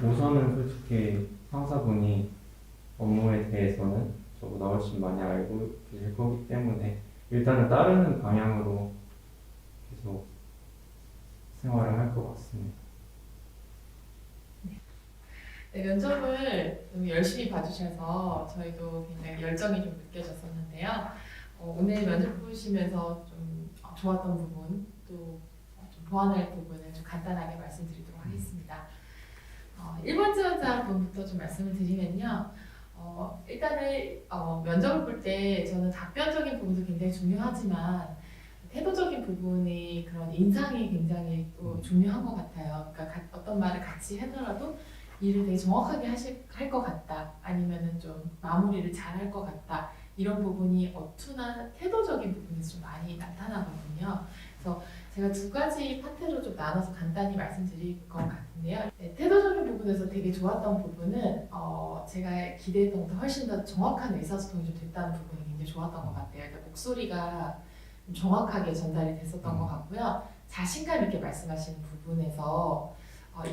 [SPEAKER 4] 우선은 솔직히 상사분이 업무에 대해서는 저보다 훨씬 많이 알고 계실 거기 때문에 일단은 따르는 방향으로 계속 생활을 할 것 같습니다.
[SPEAKER 1] 네, 면접을 좀 열심히 봐주셔서 저희도 굉장히 열정이 좀 느껴졌었는데요. 오늘 면접 보시면서 좀 좋았던 부분 또 좀 보완할 부분을 좀 간단하게 말씀드리도록 하겠습니다. 1번 지원자 분부터 좀 말씀을 드리면요. 일단은 면접을 볼 때 저는 답변적인 부분도 굉장히 중요하지만 태도적인 부분이 그런 인상이 굉장히 또 중요한 것 같아요. 그러니까 어떤 말을 같이 하더라도 일을 되게 정확하게 할 것 같다, 아니면은 좀 마무리를 잘 할 것 같다, 이런 부분이 어투나 태도적인 부분에서 좀 많이 나타나거든요. 그래서 제가 두 가지 파트로 좀 나눠서 간단히 말씀드릴 것 같은데요. 네, 태도적인 부분에서 되게 좋았던 부분은 제가 기대했던 것보다 훨씬 더 정확한 의사소통이 좀 됐다는 부분이 굉장히 좋았던 것 같아요. 그러니까 목소리가 좀 정확하게 전달이 됐었던 것 같고요. 자신감 있게 말씀하시는 부분에서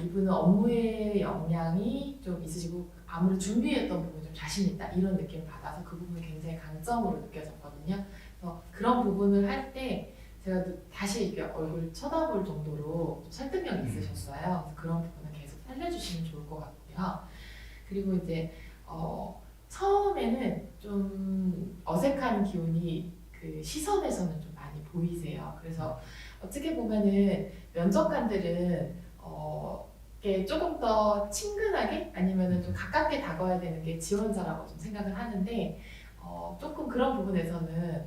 [SPEAKER 1] 이분은 업무의 역량이 좀 있으시고 아무리 준비했던 부분이 좀 자신 있다, 이런 느낌을 받아서 그 부분이 굉장히 강점으로 느껴졌거든요. 그래서 그런 부분을 할 때 제가 다시 이렇게 얼굴 쳐다볼 정도로 좀 설득력이 있으셨어요. 그래서 그런 부분은 계속 살려주시면 좋을 것 같고요. 그리고 이제 처음에는 좀 어색한 기운이 그 시선에서는 좀 많이 보이세요. 그래서 어떻게 보면은 면접관들은 이게 조금 더 친근하게 아니면은 좀 가깝게 다가와야 되는 게 지원자라고 좀 생각을 하는데 조금 그런 부분에서는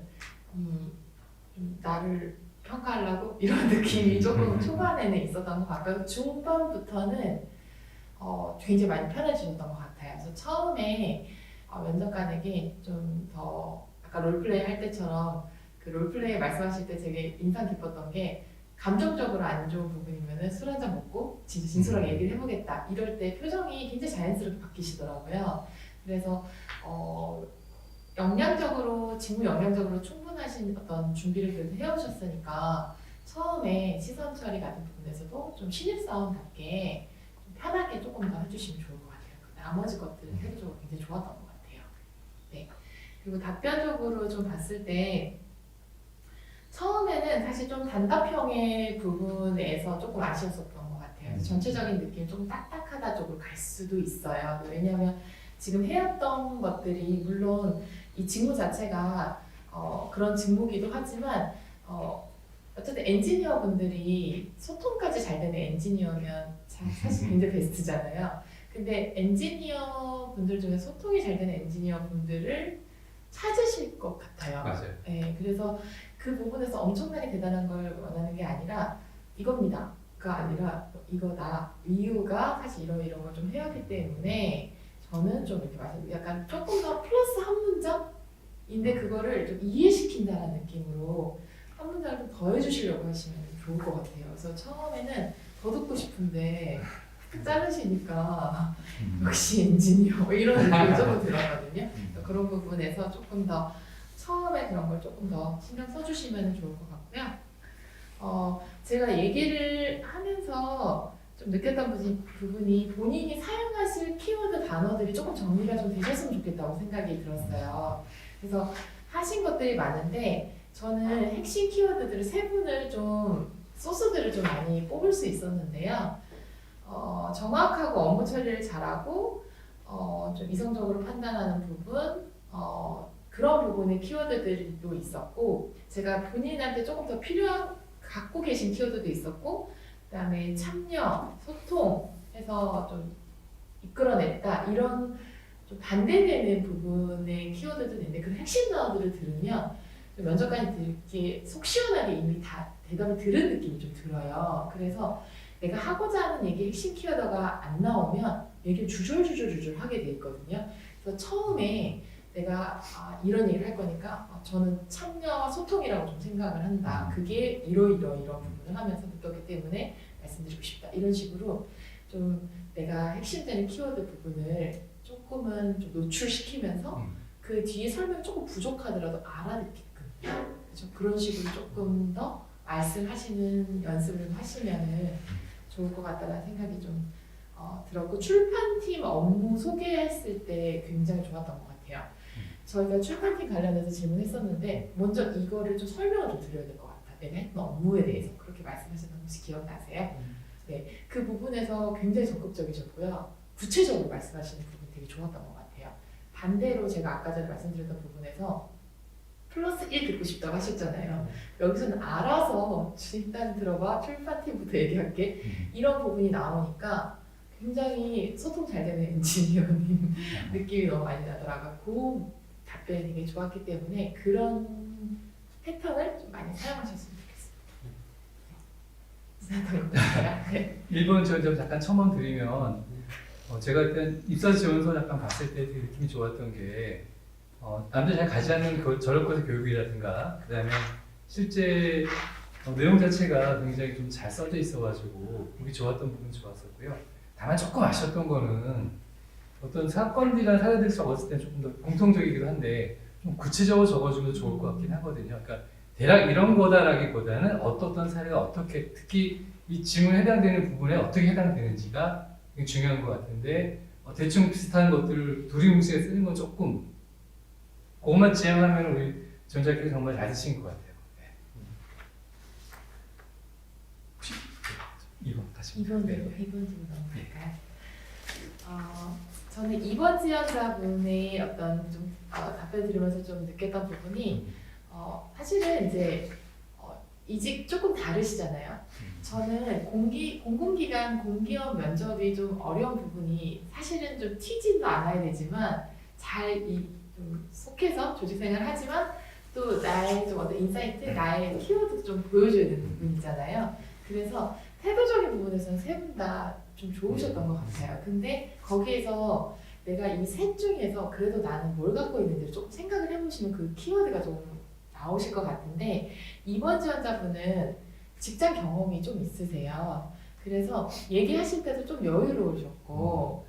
[SPEAKER 1] 좀 나를 평가하려고 이런 느낌이 조금 초반에는 있었던 것 같고요. 중반부터는 굉장히 많이 편해지셨던 것 같아요. 그래서 처음에 면접관에게 좀 더 아까 롤플레이 할 때처럼 그 롤플레이 말씀하실 때 되게 인상 깊었던 게 감정적으로 안 좋은 부분이면은 술 한잔 먹고 진짜 진솔하게 얘기를 해보겠다, 이럴 때 표정이 굉장히 자연스럽게 바뀌시더라고요. 그래서 역량적으로 직무 역량적으로 충분하신 어떤 준비를 그래도 해오셨으니까 처음에 시선 처리 같은 부분에서도 좀 신입사원답게 좀 편하게 조금 더 해주시면 좋을 것 같아요. 나머지 것들은 태도적으로 굉장히 좋았던 것 같아요. 네. 그리고 답변적으로 좀 봤을 때 처음에는 사실 좀 단답형의 부분에서 조금 아쉬웠었던 것 같아요. 그래서 전체적인 느낌이 조금 딱딱하다 쪽으로 갈 수도 있어요. 왜냐하면 지금 해왔던 것들이 물론 이 직무 자체가 그런 직무기도 하지만 어쨌든 엔지니어 분들이 소통까지 잘 되는 엔지니어면 사실 굉장히 베스트잖아요. 근데 엔지니어 분들 중에 소통이 잘 되는 엔지니어 분들을 찾으실 것 같아요.
[SPEAKER 2] 맞아요.
[SPEAKER 1] 네, 그래서 그 부분에서 엄청나게 대단한 걸 원하는 게 아니라 이겁니다가 아니라 이거다, 이유가 사실 이런 걸 좀 해야 하기 때문에 저는 좀 이렇게 약간 조금 더 플러스 한 문장인데 그거를 좀 이해시킨다는 느낌으로 한 문장을 좀 더 해주시려고 하시면 좋을 것 같아요. 그래서 처음에는 더 듣고 싶은데 자르시니까 역시 엔지니어 이런 느낌이 조금 들었거든요. 그런 부분에서 조금 더 처음에 그런 걸 조금 더 신경 써주시면 좋을 것 같고요. 제가 얘기를 하면서 좀 느꼈던 부분이 본인이 사용하실 키워드 단어들이 조금 정리가 좀 되셨으면 좋겠다고 생각이 들었어요. 그래서 하신 것들이 많은데 저는 핵심 키워드들을 세 분을 좀 소스들을 좀 많이 뽑을 수 있었는데요. 정확하고 업무 처리를 잘하고 좀 이성적으로 판단하는 부분, 그런 부분의 키워드들도 있었고 제가 본인한테 조금 더 갖고 계신 키워드도 있었고 그다음에 참여, 소통해서 좀 이끌어냈다, 이런 좀 반대되는 부분의 키워드도 있는데 그 핵심 단어들을 들으면 면접관이 되게 속 시원하게 이미 다 대답을 들은 느낌이 좀 들어요. 그래서 내가 하고자 하는 얘기 핵심 키워드가 안 나오면 얘기를 주절주절 하게 돼 있거든요. 그래서 처음에 내가 이런 얘기를 할 거니까 저는 참여와 소통이라고 좀 생각을 한다. 그게 이런 부분을 하면서 느꼈기 때문에 말씀드리고 싶다. 이런 식으로 좀 내가 핵심되는 키워드 부분을 조금은 좀 노출시키면서 그 뒤에 설명이 조금 부족하더라도 알아듣게끔 그렇죠? 그런 식으로 조금 더 말씀하시는 연습을 하시면은 좋을 것 같다는 생각이 좀 들었고 출판팀 업무 소개했을 때 굉장히 좋았던 것 같아요. 저희가 출판팀 관련해서 질문했었는데 먼저 이거를 좀 설명을 좀 드려야 될 것 같아요. 내가 했던 업무에 대해서 그렇게 말씀하셨던 거 혹시 기억나세요? 네, 그 부분에서 굉장히 적극적이셨고요. 구체적으로 말씀하시는 부분 되게 좋았던 것 같아요. 반대로 제가 아까 전에 말씀드렸던 부분에서 플러스 1 듣고 싶다고 하셨잖아요. 여기서는 알아서 일단 들어봐 출판팀부터 얘기할게 이런 부분이 나오니까 굉장히 소통 잘 되는 엔지니어님 느낌이 너무 많이 나더라고요. 그 답변이 되게 좋았기 때문에 그런 패턴을 좀 많이 사용하셨으면 좋겠습니다. 네.
[SPEAKER 2] 1번 지원자 잠깐 첨언 드리면 제가 일단 입사 지원서 잠깐 봤을 때 되게 느낌이 좋았던 게 남들 잘 가지 않는 저력고사 교육이라든가 그다음에 실제 내용 자체가 굉장히 좀 잘 써져 있어가지고 보기 좋았던 부분이 좋았었고요. 다만 조금 아쉬웠던 거는 어떤 사건들이나 사례들을 적었을 때 조금 더 공통적이기도 한데 좀 구체적으로 적어주면 좋을 것 같긴 하거든요. 그러니까 대략 이런 거다라기보다는 어떤 사례가 어떻게 특히 이 질문에 해당되는 부분에 어떻게 해당되는지가 되게 중요한 것 같은데 대충 비슷한 것들을 두리뭉실에 쓰는 건 조금 그것만 지향하면 우리 전자끼리 정말 잘 쓰신 것 같아요. 네. 혹시 2번 다시
[SPEAKER 1] 2번으로
[SPEAKER 2] 네.
[SPEAKER 1] 2번 질문 넘어갈까요? 저는 2번 지원자분의 어떤 좀 답변 들으면서 좀 느꼈던 부분이 사실은 이제 이직 조금 다르시잖아요. 저는 공공기관 공기업 면접이 좀 어려운 부분이 사실은 좀 튀지도 않아야 되지만 잘 좀 속해서 조직생활을 하지만 또 나의 좀 어떤 인사이트, 나의 키워드도 좀 보여줘야 되는 부분이잖아요. 그래서 태도적인 부분에서는 세 분 다 좀 좋으셨던 것 같아요. 근데 거기에서 내가 이 셋 중에서 그래도 나는 뭘 갖고 있는지 조금 생각을 해보시면 그 키워드가 좀 나오실 것 같은데 이번 지원자분은 직장 경험이 좀 있으세요. 그래서 얘기하실 때도 좀 여유로우셨고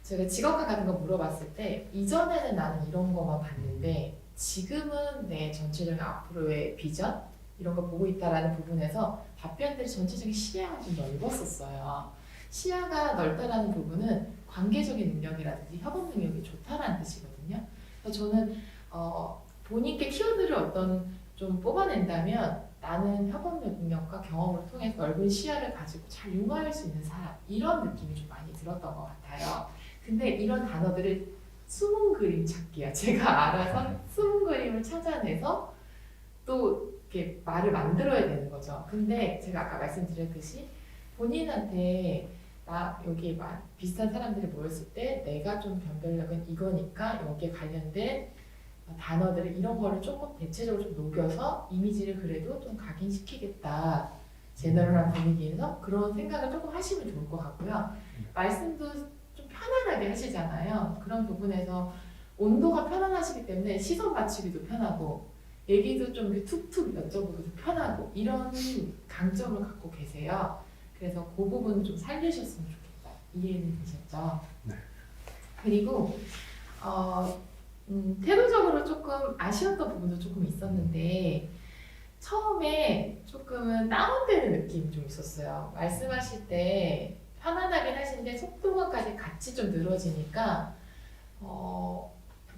[SPEAKER 1] 제가 직업관 같은 거 물어봤을 때 이전에는 나는 이런 거만 봤는데 지금은 내 전체적인 앞으로의 비전 이런 거 보고 있다라는 부분에서 답변들이 전체적인 시야가 좀 넓었었어요. 시야가 넓다라는 부분은 관계적인 능력이라든지 협업 능력이 좋다라는 뜻이거든요. 그래서 저는 본인께 키워드를 어떤 좀 뽑아낸다면 나는 협업 능력과 경험을 통해서 넓은 시야를 가지고 잘 융화할 수 있는 사람 이런 느낌이 좀 많이 들었던 것 같아요. 근데 이런 단어들을 숨은 그림 찾기야. 제가 알아서 숨은 그림을 찾아내서 또 이렇게 말을 만들어야 되는 거죠. 근데 제가 아까 말씀드렸듯이 본인한테 나 여기 비슷한 사람들이 모였을 때 내가 좀 변별력은 이거니까 여기에 관련된 단어들을 이런 거를 조금 대체적으로 좀 녹여서 이미지를 그래도 좀 각인시키겠다. 제너럴한 분위기에서 그런 생각을 조금 하시면 좋을 것 같고요. 말씀도 좀 편안하게 하시잖아요. 그런 부분에서 온도가 편안하시기 때문에 시선 맞추기도 편하고 얘기도 좀 이렇게 툭툭 여쭤보기도 편하고 이런 강점을 갖고 계세요. 그래서 그 부분 좀 살리셨으면 좋겠다. 이해는 되셨죠?
[SPEAKER 2] 네.
[SPEAKER 1] 그리고 태도적으로 조금 아쉬웠던 부분도 조금 있었는데 처음에 조금은 다운되는 느낌이 좀 있었어요. 말씀하실 때 편안하긴 하신데 속도감까지 같이 좀 늘어지니까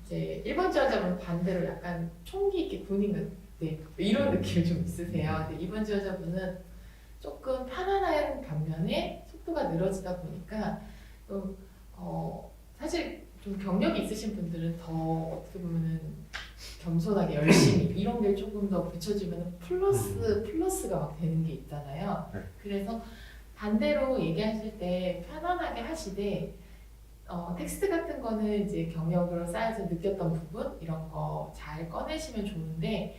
[SPEAKER 1] 이제 1번 지원자분 반대로 약간 총기 있게 군인 같은 이런 느낌이 좀 있으세요. 근데 2번 지원자분은 조금 편안한 반면에 속도가 늘어지다 보니까 또 사실 좀 경력이 있으신 분들은 더 어떻게 보면은 겸손하게 열심히 이런 게 조금 더 붙여지면 플러스가 막 되는 게 있잖아요.
[SPEAKER 3] 네.
[SPEAKER 1] 그래서 반대로 얘기하실 때 편안하게 하시되 텍스트 같은 거는 이제 경력으로 쌓여서 느꼈던 부분 이런 거 잘 꺼내시면 좋은데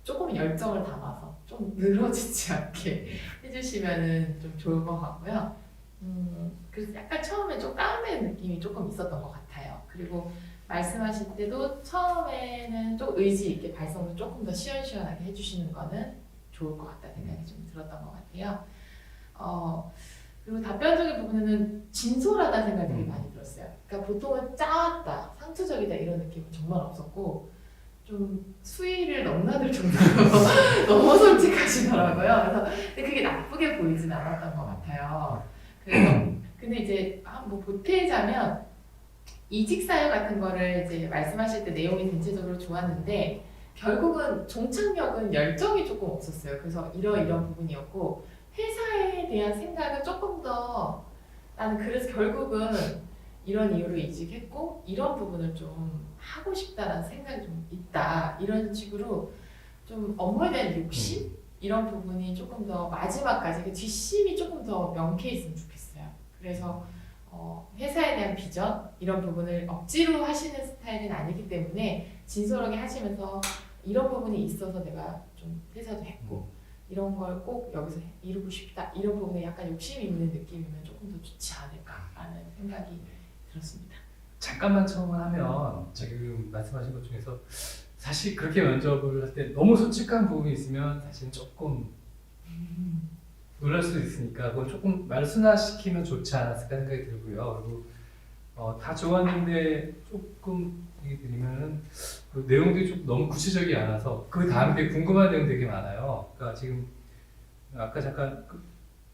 [SPEAKER 1] 조금 열정을 담아서 좀 늘어지지 않게 해주시면은 좀 좋을 것 같고요. 그래서 약간 처음에 좀 다운되는 느낌이 조금 있었던 것 같아요. 그리고 말씀하실 때도 처음에는 좀 의지 있게 발성도 조금 더 시원시원하게 해주시는 거는 좋을 것 같다는 생각이 좀 들었던 것 같아요. 그리고 답변적인 부분에는 진솔하다는 생각이 되게 많이 들었어요. 그러니까 보통은 짜왔다, 상투적이다 이런 느낌은 정말 없었고 좀 수위를 넘나들 정도로 너무 솔직하시더라고요. 그래서 근데 그게 나쁘게 보이진 않았던 것 같아요. 그래서 근데 이제 뭐 보태자면 이직 사유 같은 거를 이제 말씀하실 때 내용이 전체적으로 좋았는데 결국은 종착역은 열정이 조금 없었어요. 그래서 이런 부분이었고 회사에 대한 생각은 조금 더 나는 그래서 결국은 이런 이유로 이직했고 이런 부분을 좀 하고 싶다라는 생각이 좀 있다. 이런 식으로 좀 업무에 대한 욕심 이런 부분이 조금 더 마지막까지 그 뒷심이 조금 더 명쾌했으면 좋겠어요. 그래서 회사에 대한 비전 이런 부분을 억지로 하시는 스타일은 아니기 때문에 진솔하게 하시면서 이런 부분이 있어서 내가 좀 회사도 했고 이런 걸 꼭 여기서 이루고 싶다 이런 부분에 약간 욕심이 있는 느낌이면 조금 더 좋지 않을까라는 생각이 들었습니다.
[SPEAKER 2] 잠깐만 첨언하면 지금 말씀하신 것 중에서 사실 그렇게 면접을 할 때 너무 솔직한 부분이 있으면 사실 조금 놀랄 수도 있으니까 그건 조금 말순화시키면 좋지 않았을까 생각이 들고요. 그리고 다 좋았는데 조금 얘기 드리면은 그 내용들이 좀 너무 구체적이 않아서 그 다음 게 궁금한 내용 되게 많아요. 그러니까 지금 아까 잠깐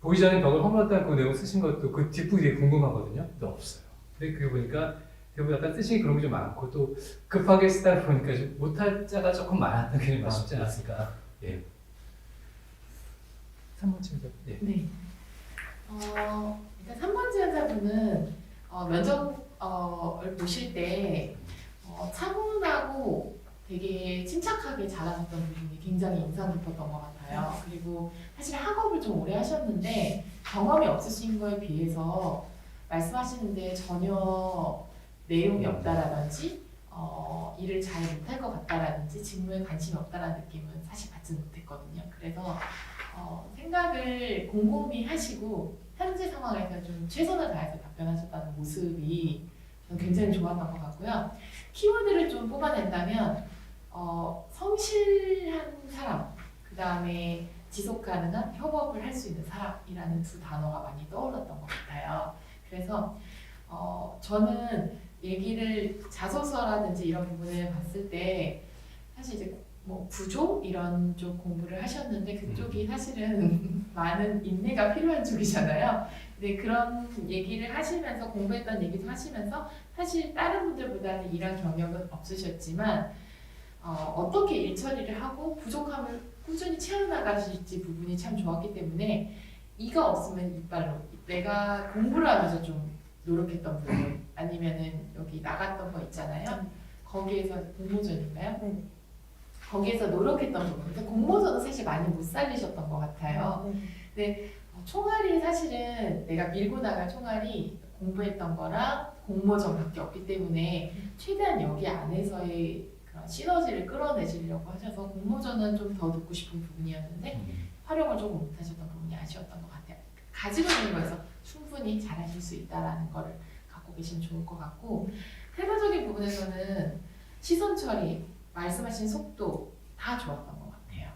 [SPEAKER 2] 보이지 않는 벽을 허물었다는 그 내용 쓰신 것도 그 뒷부분이 되게 궁금하거든요. 근데 없어요. 근데 그게 보니까 대부분 약간 쓰시는 그런 게 좀 많고 또 급하게 쓰다 보니까 좀 못할 자가 조금 많았던 게 좀 아쉽지 않았을까. 예. 3번 친구. 예.
[SPEAKER 1] 네. 일단 3번 지원자분은 면접을 보실 때 차분하고 되게 침착하게 잘하셨던 부분이 굉장히 인상 깊었던 것 같아요. 그리고 사실 학업을 좀 오래 하셨는데 경험이 없으신 거에 비해서 말씀하시는데 전혀 내용이 없다라든지 일을 잘 못할 것 같다라든지 직무에 관심이 없다라는 느낌은 사실 받지 못했거든요. 그래서 생각을 곰곰이 하시고 현재 상황에서 좀 최선을 다해서 답변하셨다는 모습이 저는 굉장히 좋았던 것 같고요. 키워드를 좀 뽑아낸다면 성실한 사람, 그 다음에 지속 가능한 협업을 할 수 있는 사람이라는 두 단어가 많이 떠올랐던 것 같아요. 그래서 저는 얘기를 자소서라든지 이런 부분을 봤을 때 사실 이제 뭐 구조 이런 쪽 공부를 하셨는데 그쪽이 사실은 많은 인내가 필요한 쪽이잖아요. 근데 그런 얘기를 하시면서 공부했던 얘기도 하시면서 사실 다른 분들보다는 일한 경력은 없으셨지만 어떻게 일 처리를 하고 부족함을 꾸준히 채워나가실지 부분이 참 좋았기 때문에 이가 없으면 이빨로 내가 공부를 하면서 좀 노력했던 부분 아니면은 여기 나갔던 거 있잖아요. 거기에서 공모전인가요?
[SPEAKER 5] 네.
[SPEAKER 1] 거기에서 노력했던 부분. 근데 공모전은 사실 많이 못 살리셨던 것 같아요.
[SPEAKER 5] 네.
[SPEAKER 1] 총알이 사실은 내가 밀고 나갈 총알이 공부했던 거랑 공모전밖에 없기 때문에 최대한 여기 안에서의 그런 시너지를 끌어내시려고 하셔서 공모전은 좀 더 듣고 싶은 부분이었는데 활용을 조금 못하셨던 부분이 아쉬웠던 것 같아요. 가지고 있는 거에서 충분히 잘하실 수 있다라는 거를 갖고 계시면 좋을 것 같고 태도적인 부분에서는 시선 처리, 말씀하신 속도 다 좋았던 것 같아요.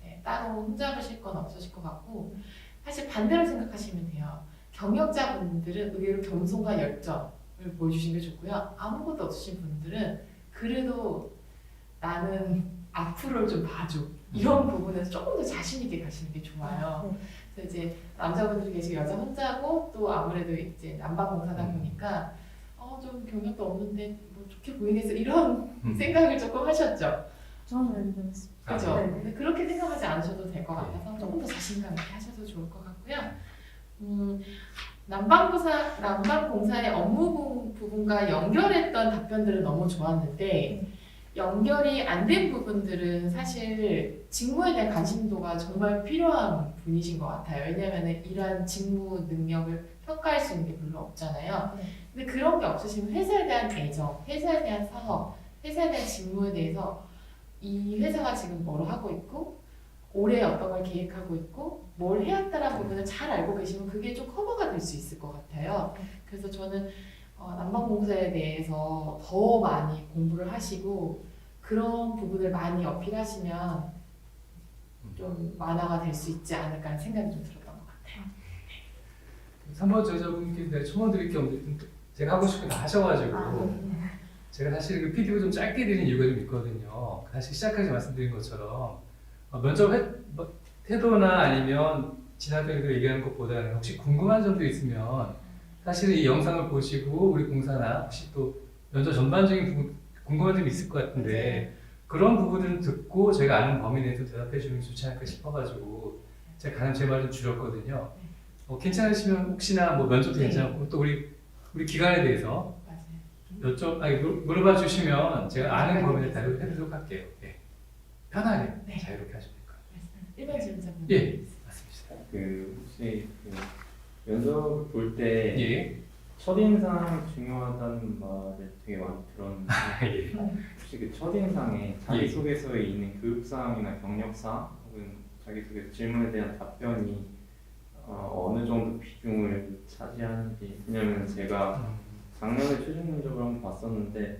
[SPEAKER 1] 네, 따로 흠잡으실 건 없으실 것 같고 사실 반대로 생각하시면 돼요. 경력자분들은 의외로 겸손과 열정을 보여주신 게 좋고요. 아무것도 없으신 분들은 그래도 나는 앞으로를 좀 봐줘. 이런 부분에서 조금 더 자신 있게 가시는 게 좋아요. 그래서 이제 남자분들이 계시고 여자 혼자고 또 아무래도 이제 난방공사다 보니까 좀 경력도 없는데 뭐 좋게 보이겠어 이런 생각을 조금 하셨죠.
[SPEAKER 5] 저는 좀 했어요.
[SPEAKER 1] 그죠?
[SPEAKER 5] 네.
[SPEAKER 1] 근데 그렇게 생각하지 않으셔도 될 것 같아서 조금 더 자신감 있게 하셔도 좋을 것 같고요. 난방공사의 업무 부분과 연결했던 답변들은 너무 좋았는데 연결이 안 된 부분들은 사실 직무에 대한 관심도가 정말 필요한 분이신 것 같아요. 왜냐하면 이러한 직무 능력을 평가할 수 있는 게 별로 없잖아요.
[SPEAKER 5] 네.
[SPEAKER 1] 근데 그런 게 없으시면 회사에 대한 애정, 회사에 대한 사업, 회사에 대한 직무에 대해서 이 회사가 지금 뭘 하고 있고 올해 어떤 걸 계획하고 있고 뭘 해왔다라는 부분을 잘 알고 계시면 그게 좀 커버가 될 수 있을 것 같아요. 그래서 저는 난방공사에 대해서 더 많이 공부를 하시고 그런 부분을 많이 어필하시면 좀 완화가 될 수 있지 않을까 하는 생각이 좀 들었던 것 같아요.
[SPEAKER 2] 3번 지원자분께 내가 첨언드릴 게 없는데 제가 하고 싶은 거 다 하셔가지고 제가 사실 그 PD가 좀 짧게 드린 이유가 좀 있거든요. 사실 시작하지 말씀드린 것처럼 면접 태도나 아니면 진학별로 얘기하는 것보다는 혹시 궁금한 점도 있으면 사실 이 영상을 보시고 우리 공사나 혹시 또 면접 전반적인 부분 궁금한 점이 있을 것 같은데 그런 부분을 듣고 제가 아는 범위 내에서 대답해 주는 게 좋지 않을까 싶어가지고 제가 가장 제 말을 좀 줄였거든요. 괜찮으시면 혹시나 뭐 면접도
[SPEAKER 1] 네.
[SPEAKER 2] 괜찮고 또 우리 기관에 대해서
[SPEAKER 1] 맞아요.
[SPEAKER 2] 물어봐 주시면 제가 아는 범위 내에 대답해드리도록 할게요. 예. 편하게
[SPEAKER 1] 네.
[SPEAKER 2] 자유롭게 하시면 될 것 같아요.
[SPEAKER 1] 1번 지원자분.
[SPEAKER 2] 예. 맞습니다.
[SPEAKER 4] 그 혹시 그 면접 볼 때
[SPEAKER 2] 예.
[SPEAKER 4] 첫인상 중요하다는 말을 되게 많이 들었는데
[SPEAKER 2] 예.
[SPEAKER 4] 혹시 그 첫인상에 자기소개서에 있는 교육사항이나 경력사항 혹은 자기소개 질문에 대한 답변이 어느 정도 비중을 차지하는지. 왜냐면 제가 작년에 최종 면접을 한번 봤었는데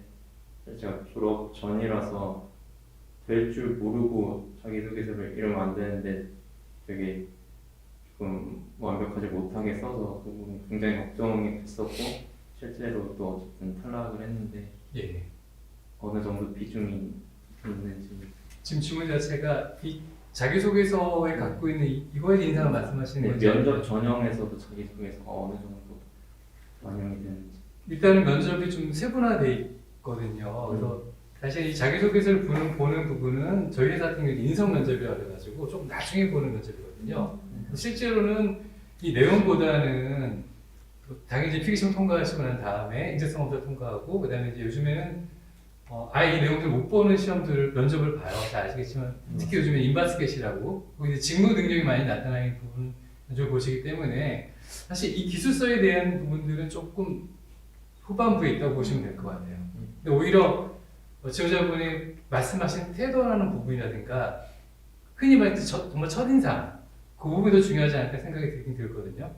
[SPEAKER 4] 제가 졸업 전이라서 될 줄 모르고 자기소개서를 이러면 안 되는데 되게 조금 완벽하지 못하게 써서 그 부분이 굉장히 걱정이 됐었고 실제로 또 어쨌든 탈락을 했는데
[SPEAKER 2] 예.
[SPEAKER 4] 어느 정도 비중이 있는지.
[SPEAKER 2] 지금 질문 자체가 이 자기소개서에 갖고 있는 이거에 대한 인상을 말씀하시는
[SPEAKER 4] 네,
[SPEAKER 2] 건지
[SPEAKER 4] 면접 전형에서도 자기소개서가 어느 정도 반영이 되는지.
[SPEAKER 2] 일단은 면접이 좀 세분화돼 있거든요. 그래서 사실 이 자기소개서를 보는 부분은 저희 회사 같은 경우는 인성 면접이라고 해가지고 조금 나중에 보는 면접이거든요. 실제로는 이 내용보다는 당연히 이제 필기시험 통과하시고 난 다음에 인재성 검사 통과하고 그다음에 이제 요즘에는 아예 이 내용들 못 보는 시험들을 면접을 봐요. 잘 아시겠지만 특히 요즘에 인바스켓이라고 이제 직무 능력이 많이 나타나는 부분 면접을 보시기 때문에 사실 이 기술서에 대한 부분들은 조금 후반부에 있다고 보시면 될 것 같아요. 근데 오히려 지원자분이 말씀하신 태도라는 부분이라든가 흔히 말해 정말 첫인상 그 부분이 더 중요하지 않을까 생각이 들긴 들거든요.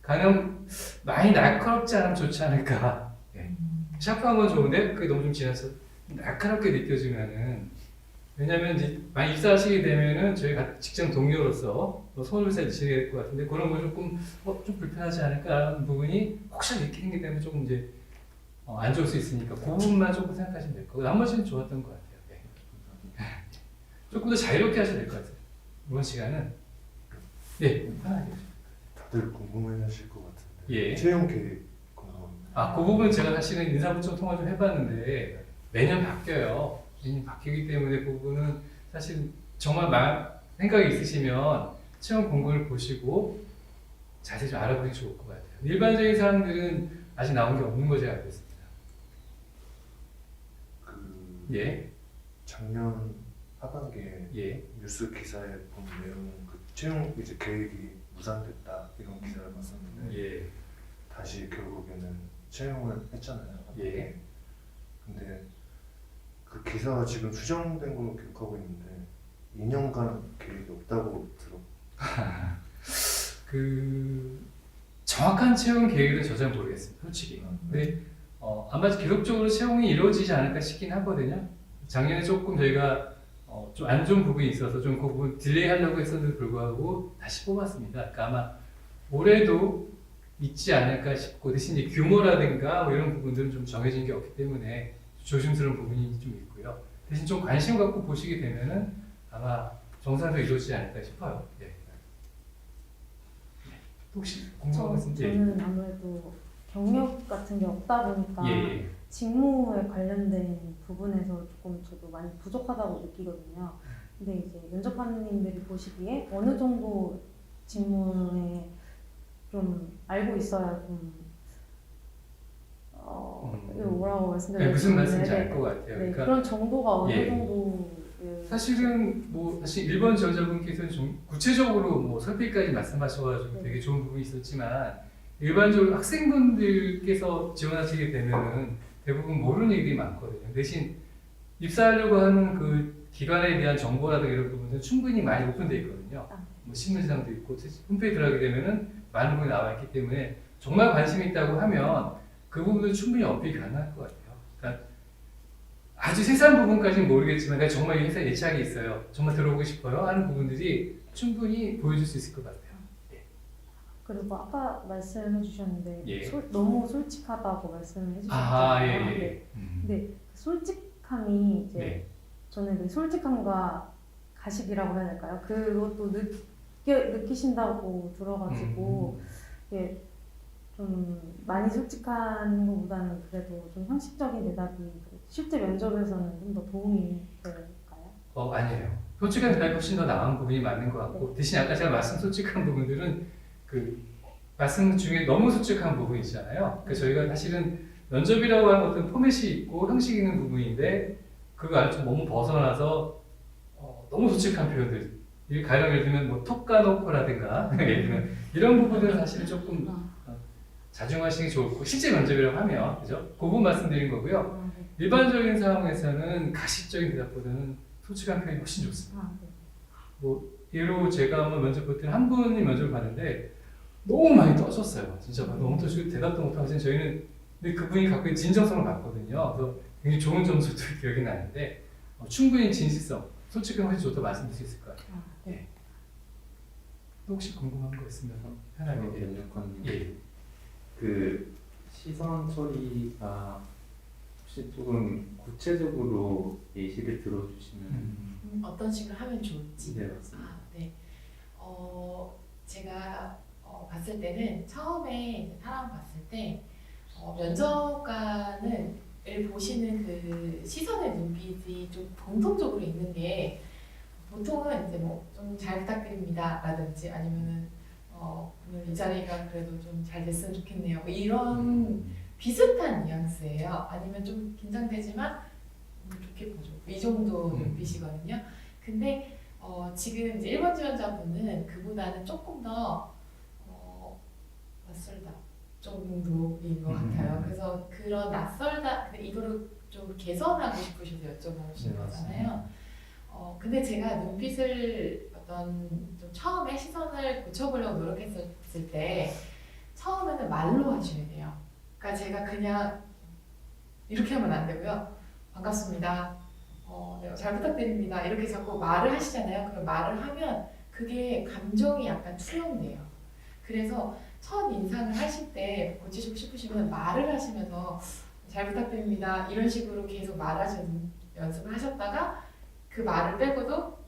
[SPEAKER 2] 가령 많이 날카롭지 않으면 좋지 않을까. 샤프한 건 좋은데 그게 너무 좀 지나서 날카롭게 느껴지면은 왜냐면 이제 많이 입사하시게 되면은 저희가 직장 동료로서 손을 내시게 될 것 같은데 그런 거 조금 좀 불편하지 않을까라는 부분이 혹시 이렇게 생기기 때문에 조금 이제 안 좋을 수 있으니까 그 부분만 조금 생각하시면 될 거고 나머지는 좋았던 것 같아요. 네. 조금 더 자유롭게 하셔야 될 것 같아요. 이번 시간은 네 편하게.
[SPEAKER 3] 다들 궁금해하실 것 같은데
[SPEAKER 2] 예.
[SPEAKER 3] 채용 계획 궁금합니다.
[SPEAKER 2] 그 부분 제가 사실은 인사부처 통화 좀 해봤는데 매년 바뀌어요. 매년 바뀌기 때문에 그 부분은 사실 정말 생각이 있으시면 채용 공고를 보시고 자세히 좀 알아보시면 좋을 것 같아요. 일반적인 사람들은 아직 나온 게 없는 거 제가 알고 있습니다. 예.
[SPEAKER 3] 작년 하반기에
[SPEAKER 2] 예.
[SPEAKER 3] 뉴스 기사에 본 내용 그 채용 이제 계획이 무산됐다 이런 기사를 봤었는데
[SPEAKER 2] 예.
[SPEAKER 3] 다시 결국에는 채용을 했잖아요.
[SPEAKER 2] 예.
[SPEAKER 3] 근데 그 기사가 지금 수정된 걸로 기억하고 있는데 2년간 계획이 없다고 들었.
[SPEAKER 2] 정확한 채용 계획은 저 잘 모르겠습니다. 솔직히. 근데 아마 계속적으로 채용이 이루어지지 않을까 싶긴 하거든요. 작년에 조금 저희가 좀 안 좋은 부분이 있어서 좀 그 부분 딜레이 하려고 했었는데 불구하고 다시 뽑았습니다. 그러니까 아마 올해도 있지 않을까 싶고 대신 이제 규모라든가 뭐 이런 부분들은 좀 정해진 게 없기 때문에 조심스러운 부분이 좀 있고요. 대신 좀 관심 갖고 보시게 되면은 아마 정상적으로 이루어지지 않을까 싶어요. 예. 혹시 궁금한 거 있으면
[SPEAKER 5] 저는 아무래도 경력 같은 게 없다 보니까
[SPEAKER 2] 예.
[SPEAKER 5] 직무에 관련된 부분에서 조금 저도 많이 부족하다고 느끼거든요. 근데 이제 면접관님들이 보시기에 어느 정도 직무에 좀 알고 있어야 좀 이거 뭐라고 말씀드려야
[SPEAKER 2] 무슨 말씀인지
[SPEAKER 5] 네,
[SPEAKER 2] 알 것 같아요.
[SPEAKER 5] 네,
[SPEAKER 2] 그러니까
[SPEAKER 5] 그런 정도가 어느
[SPEAKER 2] 예.
[SPEAKER 5] 정도
[SPEAKER 2] 사실은 사실 1번 지원자분께서는 좀 구체적으로 설득까지 말씀하셔가지고 되게 좋은 부분이 있었지만 일반적으로 학생분들께서 지원하시게 되면은 대부분 모르는 얘기들이 많거든요. 대신 입사하려고 하는 그 기관에 대한 정보라든가 이런 부분은 충분히 많이 오픈되어 있거든요. 신문지상도 있고 홈페이지 들어가게 되면은 많은 부분이 나와 있기 때문에 정말 관심이 있다고 하면 그 부분은 충분히 어필이 가능할 것 같아요. 그러니까 아주 세세한 부분까지는 모르겠지만 그러니까 정말 이 회사에 애착이 있어요. 정말 들어오고 싶어요 하는 부분들이 충분히 보여줄 수 있을 것 같아요. 예.
[SPEAKER 5] 그리고 아까 말씀해 주셨는데
[SPEAKER 2] 예.
[SPEAKER 5] 너무 솔직하다고 말씀해
[SPEAKER 2] 아,
[SPEAKER 5] 주셨잖아요.
[SPEAKER 2] 예,
[SPEAKER 5] 네.
[SPEAKER 2] 예.
[SPEAKER 5] 근데 그 솔직함이 이제
[SPEAKER 2] 네.
[SPEAKER 5] 저는 그 솔직함과 가식이라고 해야 될까요? 그것도 느끼신다고 들어가지고 이게 좀 많이 솔직한 것보다는 그래도 좀 형식적인 대답이 실제 면접에서는 좀 더 도움이 될까요?
[SPEAKER 2] 아니에요. 솔직한 대답이 훨씬 더 나은 부분이 맞는 것 같고 대신 아까 제가 말씀 솔직한 부분들은 그 말씀 중에 너무 솔직한 부분이 있잖아요. 그러니까 저희가 사실은 면접이라고 하는 어떤 포맷이 있고 형식이 있는 부분인데 그거 안에 좀 너무 벗어나서 너무 솔직한 표현들 가령 예를 들면 뭐 톡 까놓고라든가 예를 들면 이런 부분들은 사실은 조금 자중하시는 게 좋고 실제 면접이라고 하면 그죠? 그 부분 말씀드린 거고요. 일반적인 상황에서는 가식적인 대답보다는 솔직한 표현이 훨씬 좋습니다.
[SPEAKER 5] 네.
[SPEAKER 2] 뭐 예로 제가 한번 면접 볼 때는 한 분이 면접을 봤는데 너무 많이 떠셨어요. 진짜 너무 떠시고 대답도 못하고 저희는 근데 그분이 갖고 있는 진정성을 봤거든요. 그래서 굉장히 좋은 점수도 기억이 나는데 충분히 진실성, 솔직한 것이 좋다고 말씀드릴 수 있을 것 같아요.
[SPEAKER 5] 네.
[SPEAKER 2] 또 혹시 궁금한 거 있으면 편하게
[SPEAKER 4] 면접관님.
[SPEAKER 2] 예.
[SPEAKER 4] 그 시선 처리가 혹시 조금 구체적으로 예시를 들어주시면.
[SPEAKER 1] 어떤 식으로 하면 좋을지.
[SPEAKER 4] 네, 맞습니다.
[SPEAKER 1] 네. 제가 봤을 때는 처음에 이제 사람 봤을 때 면접관은 을 보시는 그 시선의 눈빛이 좀 공통적으로 있는 게 보통은 이제 뭐 좀 잘 부탁드립니다라든지 아니면은 오늘 이 자리가 그래도 좀 잘 됐으면 좋겠네요. 뭐 이런 비슷한 뉘앙스예요. 아니면 좀 긴장되지만 좋게 보죠. 이 정도 눈빛이거든요. 근데 지금 이제 1번 지원자분은 그보다는 조금 더 낯설다 정도인 것 같아요. 그래서 그런 낯설다, 근데 이거를 좀 개선하고 싶으셔서 여쭤보신
[SPEAKER 2] 네,
[SPEAKER 1] 거잖아요. 근데 제가 눈빛을 좀 처음에 시선을 고쳐보려고 노력했을 때 처음에는 말로 하셔야 돼요. 그러니까 제가 그냥 이렇게 하면 안 되고요. 반갑습니다. 네, 잘 부탁드립니다. 이렇게 자꾸 말을 하시잖아요. 그럼 말을 하면 그게 감정이 약간 투영돼요. 그래서 첫 인상을 하실 때 고치시고 싶으시면 말을 하시면서 잘 부탁드립니다. 이런 식으로 계속 말하시는 연습을 하셨다가 그 말을 빼고도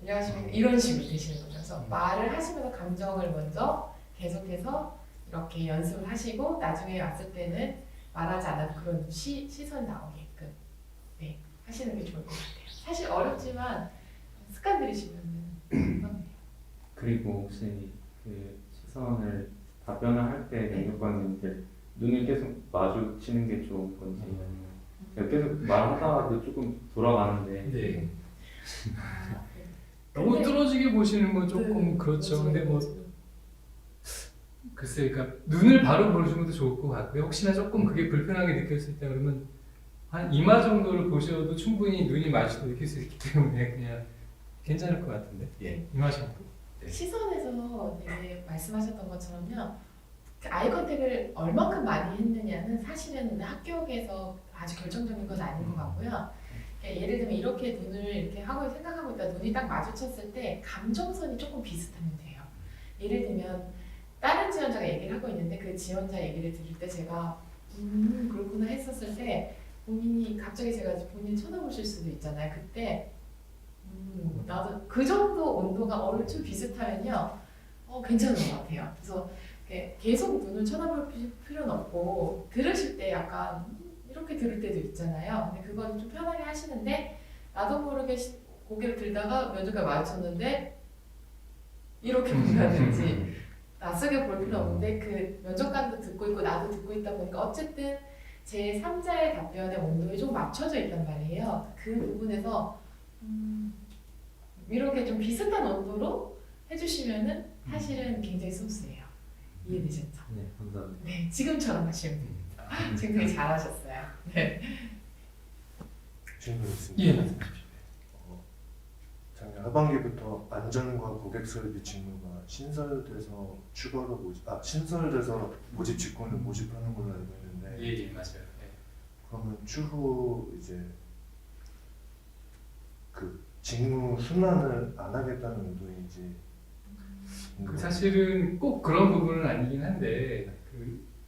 [SPEAKER 1] 안녕하십니까 이런 식으로 되시는 거죠. 그래서 말을 하시면서 감정을 먼저 계속해서 이렇게 연습을 하시고 나중에 왔을 때는 말하지 않아도 그런 시선이 나오게끔 하시는 게 좋을 것 같아요. 사실 어렵지만 습관 들이시면
[SPEAKER 4] 그리고 혹시 그 시선을 답변을 할 때 면접관님들 눈을 계속 마주치는 게 좋은 건지 계속 말하다가도 조금 돌아가는데
[SPEAKER 2] 네.
[SPEAKER 1] 아,
[SPEAKER 2] 너무
[SPEAKER 1] 근데-
[SPEAKER 2] 뚫어지게 보시는 건 조금
[SPEAKER 1] 네,
[SPEAKER 2] 그렇죠.
[SPEAKER 1] 맞아요.
[SPEAKER 2] 근데 뭐 글쎄, 그러니까 눈을 바로 보시는 것도 좋을 것 같고요. 혹시나 조금 그게 불편하게 느꼈을 때 그러면 한 이마 정도를 보셔도 충분히 눈이 마주도 느낄 수 있기 때문에 그냥 괜찮을 것 같은데. 예, 이마 정도. 네.
[SPEAKER 1] 시선에서 되게 말씀하셨던 것처럼요. 그 아이 컨택을 얼만큼 많이 했느냐는 사실은 합격에서 아주 결정적인 건 아닌 것 같고요. 그러니까 예를 들면 이렇게 눈을 이렇게 하고 생각하고 있다 눈이 딱 마주쳤을 때 감정선이 조금 비슷하면 돼요. 예를 들면 다른 지원자가 얘기를 하고 있는데 그 지원자 얘기를 들을 때 제가 그렇구나 했었을 때 본인이 갑자기 제가 본인 쳐다보실 수도 있잖아요. 그때 나도 그 정도 온도가 얼추 비슷하면요 괜찮은 것 같아요. 그래서 계속 눈을 쳐다볼 필요는 없고 들으실 때 약간 이렇게 들을 때도 있잖아요. 근데 그건 좀 편하게 하시는데 나도 모르게 고개를 들다가 면접관 마주쳤는데 이렇게 본다든지 낯설게 볼 필요 없는데 그 면접관도 듣고 있고 나도 듣고 있다 보니까 어쨌든 제 3자의 답변의 온도에 좀 맞춰져 있단 말이에요. 그 부분에서 이렇게 좀 비슷한 온도로 해주시면은 사실은 굉장히 소스예요. 이해되셨죠?
[SPEAKER 4] 네, 감사합니다.
[SPEAKER 1] 네, 지금처럼 하시면 됩니다. 지금 되게 잘하셨어요. 네.
[SPEAKER 3] 질문 있습니다.
[SPEAKER 2] 예, 말씀하십시오.
[SPEAKER 3] 작년 하반기부터 안전과 고객 설비 직무가 신설돼서 모집 직군을 모집하는 걸로 알고 있는데
[SPEAKER 2] 예, 맞아요. 예.
[SPEAKER 3] 그러면 추후 이제 그 직무 순환을 안 하겠다는 의도인지
[SPEAKER 2] 그 사실은 꼭 그런 부분은 아니긴 한데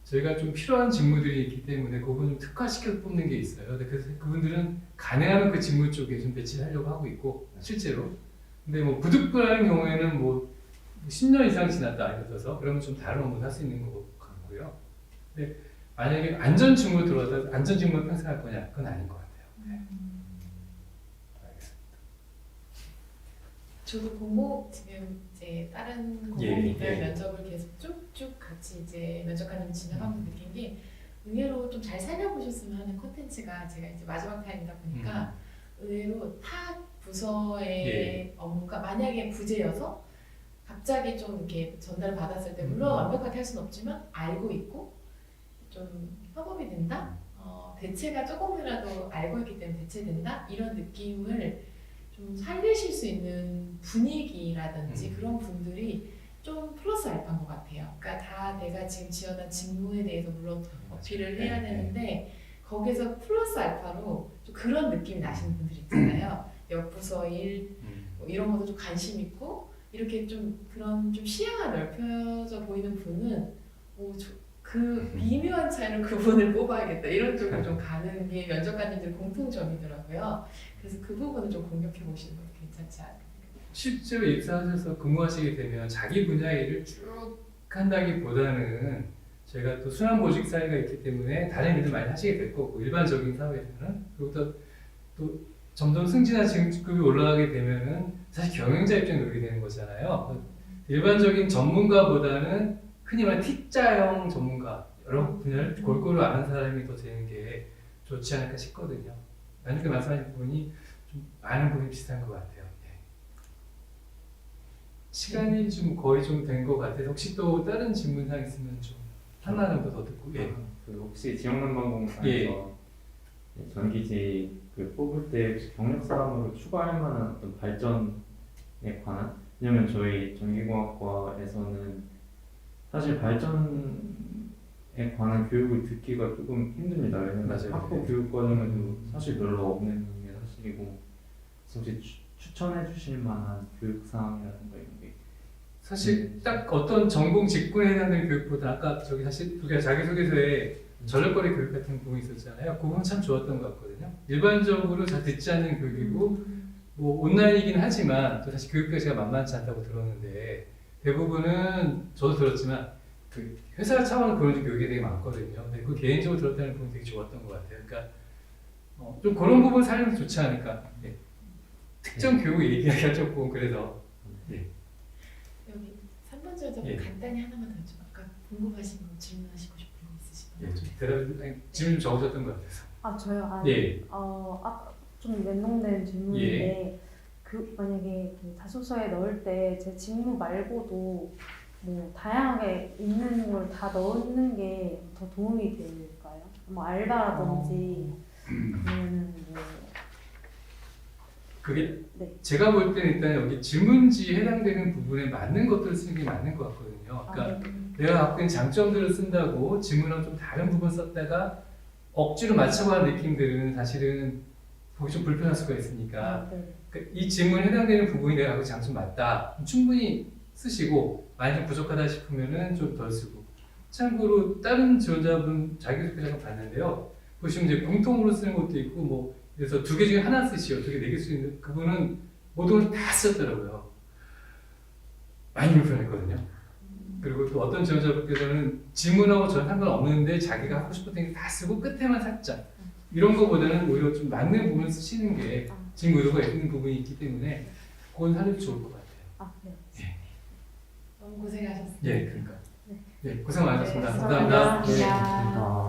[SPEAKER 2] 저희가 좀 필요한 직무들이 있기 때문에 그 부분 좀 특화시켜서 뽑는 게 있어요. 그래서 그분들은 가능하면 그 직무 쪽에 좀 배치를 하려고 하고 있고 실제로. 근데 뭐 부득불하는 경우에는 뭐 10년 이상 지났다 예를 들어서 그러면 좀 다른 업무를 할 수 있는 거 같고요. 근데 만약에 안전 직무 들어왔다 안전 직무 평생 할 거냐 그건 아닌 것 같아요. 네.
[SPEAKER 3] 알겠습니다.
[SPEAKER 1] 저도 공모 지금 이제 다른
[SPEAKER 2] 예,
[SPEAKER 1] 공모기들
[SPEAKER 2] 예.
[SPEAKER 1] 면접을 계속 쭉쭉 같이 이제 면접관님 진행하면서 느낀 게 의외로 좀 잘 살려보셨으면 하는 콘텐츠가 제가 이제 마지막 타임이다 보니까 의외로 타 부서의
[SPEAKER 2] 예.
[SPEAKER 1] 업무가 만약에 부재여서 갑자기 좀 이렇게 전달을 받았을 때 물론 완벽하게 할 수는 없지만 알고 있고 좀 협업이 된다? 대체가 조금이라도 알고 있기 때문에 대체된다? 이런 느낌을 좀 살리실 수 있는 분위기라든지 그런 분들이 좀 플러스 알파인 것 같아요. 그러니까 다 내가 지금 지원한 직무에 대해서 물론 어필을 해야 되는데 거기서 플러스 알파로 좀 그런 느낌이 나시는 분들 있잖아요. 옆 부서 일 뭐 이런 것도 좀 관심 있고 이렇게 좀 그런 좀 시야가 넓혀져 보이는 분은 그 미묘한 차이로 그분을 뽑아야겠다 이런 쪽으로 좀 가는 게 면접관님들 공통점이더라고요. 그래서 그 부분을 좀 공격해 보시는 것도 괜찮지 않을까.
[SPEAKER 2] 실제로 입사하셔서 근무하시게 되면 자기 분야 일을 쭉 한다기보다는 저희가 또 순환보직 사회가 있기 때문에 다른 일을 많이 하시게 될 거고 일반적인 사회에서는 그리고 또 점점 승진한 직급이 올라가게 되면은 사실 경영자 입장에 놓게 되는 거잖아요. 일반적인 전문가보다는 흔히 말하는 T자형 전문가 여러 분야를 골고루 아는 사람이 더 되는 게 좋지 않을까 싶거든요. 만약에 말씀하신 부분이 좀 많은 부분이 비슷한 것 같아요. 네. 시간이 좀 거의 좀 된 것 같아서 혹시 또 다른 질문사항 있으면 좀 하나 정도 더 듣고 예.
[SPEAKER 4] 그 혹시 지역난방공사에서
[SPEAKER 2] 예.
[SPEAKER 4] 전기지 그 뽑을 때 혹시 경력 사람으로 추가할 만한 어떤 발전에 관한? 왜냐면 저희 전기공학과에서는 사실 발전에 관한 교육을 듣기가 조금 힘듭니다. 왜냐면
[SPEAKER 2] 맞아요.
[SPEAKER 4] 학부 교육 과정에도 사실 별로 없는 게 사실이고 혹시 추천해 주실 만한 교육 사항이라든가 이런 게
[SPEAKER 2] 사실 딱 어떤 전공 직군에 해당되는 교육보다 아까 저기 사실 우리가 자기소개서에 전력거리 교육 같은 부분이 있었잖아요. 그 부분 참 좋았던 것 같거든요. 일반적으로 잘 듣지 않는 교육이고 뭐 온라인이긴 하지만 또 사실 교육 자체가 만만치 않다고 들었는데 대부분은 저도 들었지만 그 회사 차원 그런 교육이 되게 많거든요. 근데 그 개인적으로 들었다는 부분이 되게 좋았던 것 같아요. 그러니까 좀 그런 부분 살리면 좋지 않을까. 예. 특정 교육 얘기하기가 조금 그래서
[SPEAKER 1] 여기 3번 전접
[SPEAKER 2] 예.
[SPEAKER 1] 간단히 하나만 더 좀 아까 궁금하신 거 질문하시고 싶은 거 있으신가요?
[SPEAKER 2] 예, 좀 대답 질문 좀 적으셨던 것 같아서.
[SPEAKER 5] 아 저요?
[SPEAKER 2] 예.
[SPEAKER 5] 아까 좀 연동된 질문인데 그 만약에 그 자소서에 넣을 때 제 직무 말고도 뭐 다양하게 있는 걸 다 넣는 게 더 도움이 될까요? 뭐 알바라든지 아니면 뭐
[SPEAKER 2] 그게
[SPEAKER 5] 네.
[SPEAKER 2] 제가 볼 때는 일단 여기 질문지에 해당되는 부분에 맞는 것들을 쓰는 게 맞는 것 같거든요. 그러니까 내가 갖고 있는 장점들을 쓴다고 질문하고 좀 다른 부분 썼다가 억지로 맞춰가는 느낌들은 사실은 보기 좀 불편할 수가 있으니까
[SPEAKER 5] 네.
[SPEAKER 2] 그러니까 이 질문에 해당되는 부분이 내가 갖고 있는 장점 맞다. 충분히 쓰시고 만약 좀 부족하다 싶으면은 좀 덜 쓰고 참고로 다른 지원자분 자기소개서를 봤는데요. 보시면 이제 공통으로 쓰는 것도 있고 뭐 그래서 2개 중에 하나 쓰시오, 2개, 4개 쓰 있는 그분은 모든 걸 다 썼더라고요. 많이 불편했거든요. 그리고 또 어떤 지원자분께서는 질문하고 전 상관없는데 자기가 하고 싶었던 게 다 쓰고 끝에만 살짝 이런 거보다는 오히려 좀 맞는 부분을 쓰시는 게 지금 의도가 있는 부분이 있기 때문에 그건 하려도 좋을 것 같아요.
[SPEAKER 5] 네.
[SPEAKER 1] 너무 고생하셨습니다.
[SPEAKER 2] 예, 그러니까.
[SPEAKER 5] 네.
[SPEAKER 2] 네, 고생 많으셨습니다.
[SPEAKER 1] 네,
[SPEAKER 2] 감사합니다.
[SPEAKER 5] 감사합니다.
[SPEAKER 4] 아,